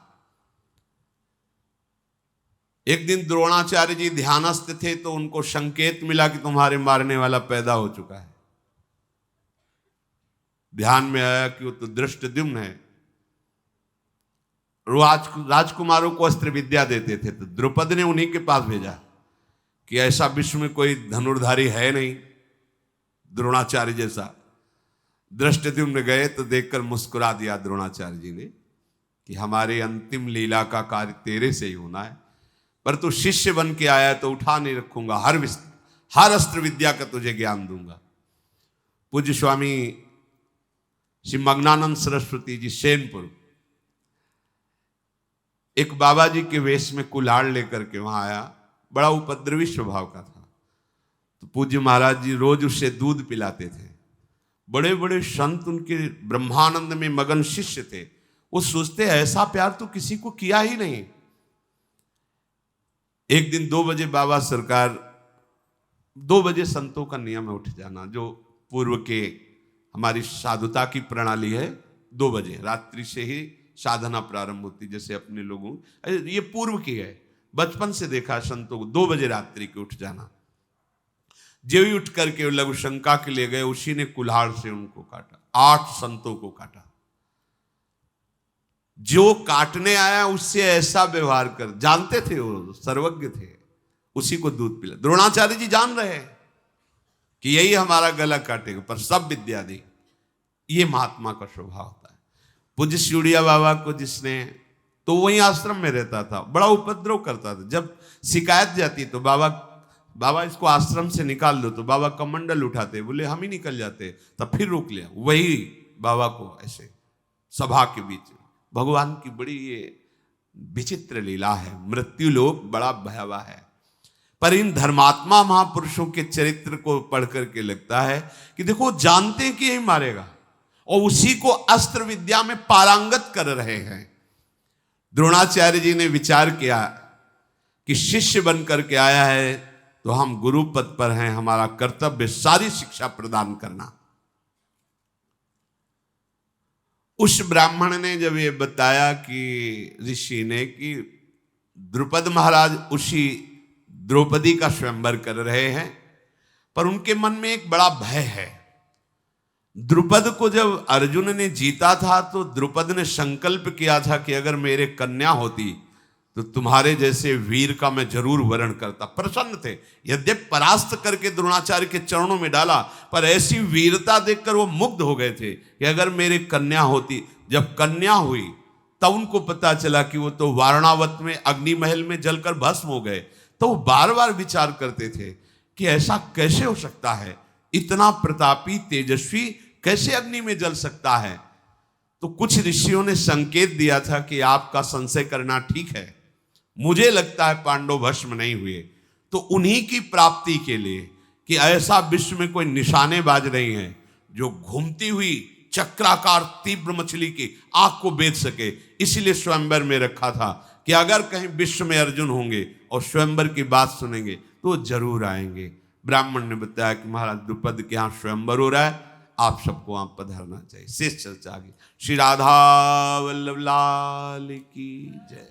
एक दिन द्रोणाचार्य जी ध्यानस्थ थे तो उनको संकेत मिला कि तुम्हारे मारने वाला पैदा हो चुका है। ध्यान में आया कि वो तो धृष्टद्युम्न है। राजकुमारों को अस्त्र विद्या देते थे, तो द्रुपद ने उन्हीं के पास भेजा कि ऐसा विश्व में कोई धनुर्धारी है नहीं द्रोणाचार्य जैसा। धृष्टद्युम्न गए तो देखकर मुस्कुरा दिया द्रोणाचार्य जी ने कि हमारे अंतिम लीला का कार्य तेरे से ही होना है, पर तू शिष्य बन के आया तो उठा नहीं रखूंगा, हर अस्त्र विद्या का तुझे ज्ञान दूंगा। पूज्य स्वामी श्री मग्नानंद सरस्वती जी सेनपुर एक बाबा जी के वेश में कुल्हाड़ लेकर के वहां आया। बड़ा उपद्रवी स्वभाव का था। तो पूज्य महाराज जी रोज उसे दूध पिलाते थे। बड़े बड़े संत उनके ब्रह्मानंद में मगन शिष्य थे। वो सोचते ऐसा प्यार तो किसी को किया ही नहीं। एक दिन 2 बजे बाबा सरकार, 2 बजे संतों का नियम है उठ जाना, जो पूर्व के हमारी साधुता की प्रणाली है। 2 बजे रात्रि से ही साधना प्रारंभ होती, जैसे अपने लोगों, ये पूर्व की है, बचपन से देखा संतों को 2 बजे रात्रि के उठ जाना। जो ही उठ करके लघु शंका के लिए गए, उसी ने कुल्हाड़ से उनको काटा। 8 संतों को काटा। जो काटने आया उससे ऐसा व्यवहार कर, जानते थे वो सर्वज्ञ थे, उसी को दूध पिला। द्रोणाचार्य जी जान रहे हैं कि यही हमारा गला काटेगा, पर सब विद्या दी। ये महात्मा का स्वभाव होता है। पूज्य सिउड़िया बाबा को जिसने, तो वही आश्रम में रहता था, बड़ा उपद्रव करता था। जब शिकायत जाती तो बाबा इसको आश्रम से निकाल दो, तो बाबा कमंडल उठाते, बोले हम ही निकल जाते, तब फिर रोक लिया। वही बाबा को ऐसे सभा के बीच। भगवान की बड़ी ये विचित्र लीला है। मृत्यु लोक बड़ा भयावह है, पर इन धर्मात्मा महापुरुषों के चरित्र को पढ़ करके लगता है कि देखो जानते हैं कि यही मारेगा, और उसी को अस्त्र विद्या में पारंगत कर रहे हैं। द्रोणाचार्य जी ने विचार किया कि शिष्य बन करके आया है तो हम गुरु पद पर हैं, हमारा कर्तव्य सारी शिक्षा प्रदान करना। उस ब्राह्मण ने जब ये बताया कि ऋषि ने कि द्रुपद महाराज उसी द्रौपदी का स्वयंवर कर रहे हैं, पर उनके मन में एक बड़ा भय है। द्रुपद को जब अर्जुन ने जीता था तो द्रुपद ने संकल्प किया था कि अगर मेरे कन्या होती तो तुम्हारे जैसे वीर का मैं जरूर वरण करता। प्रसन्न थे, यद्यपि परास्त करके द्रोणाचार्य के चरणों में डाला, पर ऐसी वीरता देखकर वो मुग्ध हो गए थे कि अगर मेरे कन्या होती। जब कन्या हुई तब उनको पता चला कि वो तो वारणावत में अग्नि महल में जलकर भस्म हो गए। तो वो बार बार विचार करते थे कि ऐसा कैसे हो सकता है, इतना प्रतापी तेजस्वी कैसे अग्नि में जल सकता है। तो कुछ ऋषियों ने संकेत दिया था कि आपका संशय करना ठीक है, मुझे लगता है पांडव भस्म नहीं हुए। तो उन्हीं की प्राप्ति के लिए कि ऐसा विश्व में कोई निशानेबाज नहीं है जो घूमती हुई चक्राकार तीव्र मछली की आंख को बेच सके, इसलिए स्वयंवर में रखा था कि अगर कहीं विश्व में अर्जुन होंगे और स्वयंवर की बात सुनेंगे तो जरूर आएंगे। ब्राह्मण ने बताया कि महाराज द्रुपद के यहाँ स्वयंवर हो रहा है, आप सबको वहां पधारना चाहिए। शेष चर्चा आगे। श्री राधा वल्लभ लाल की जय।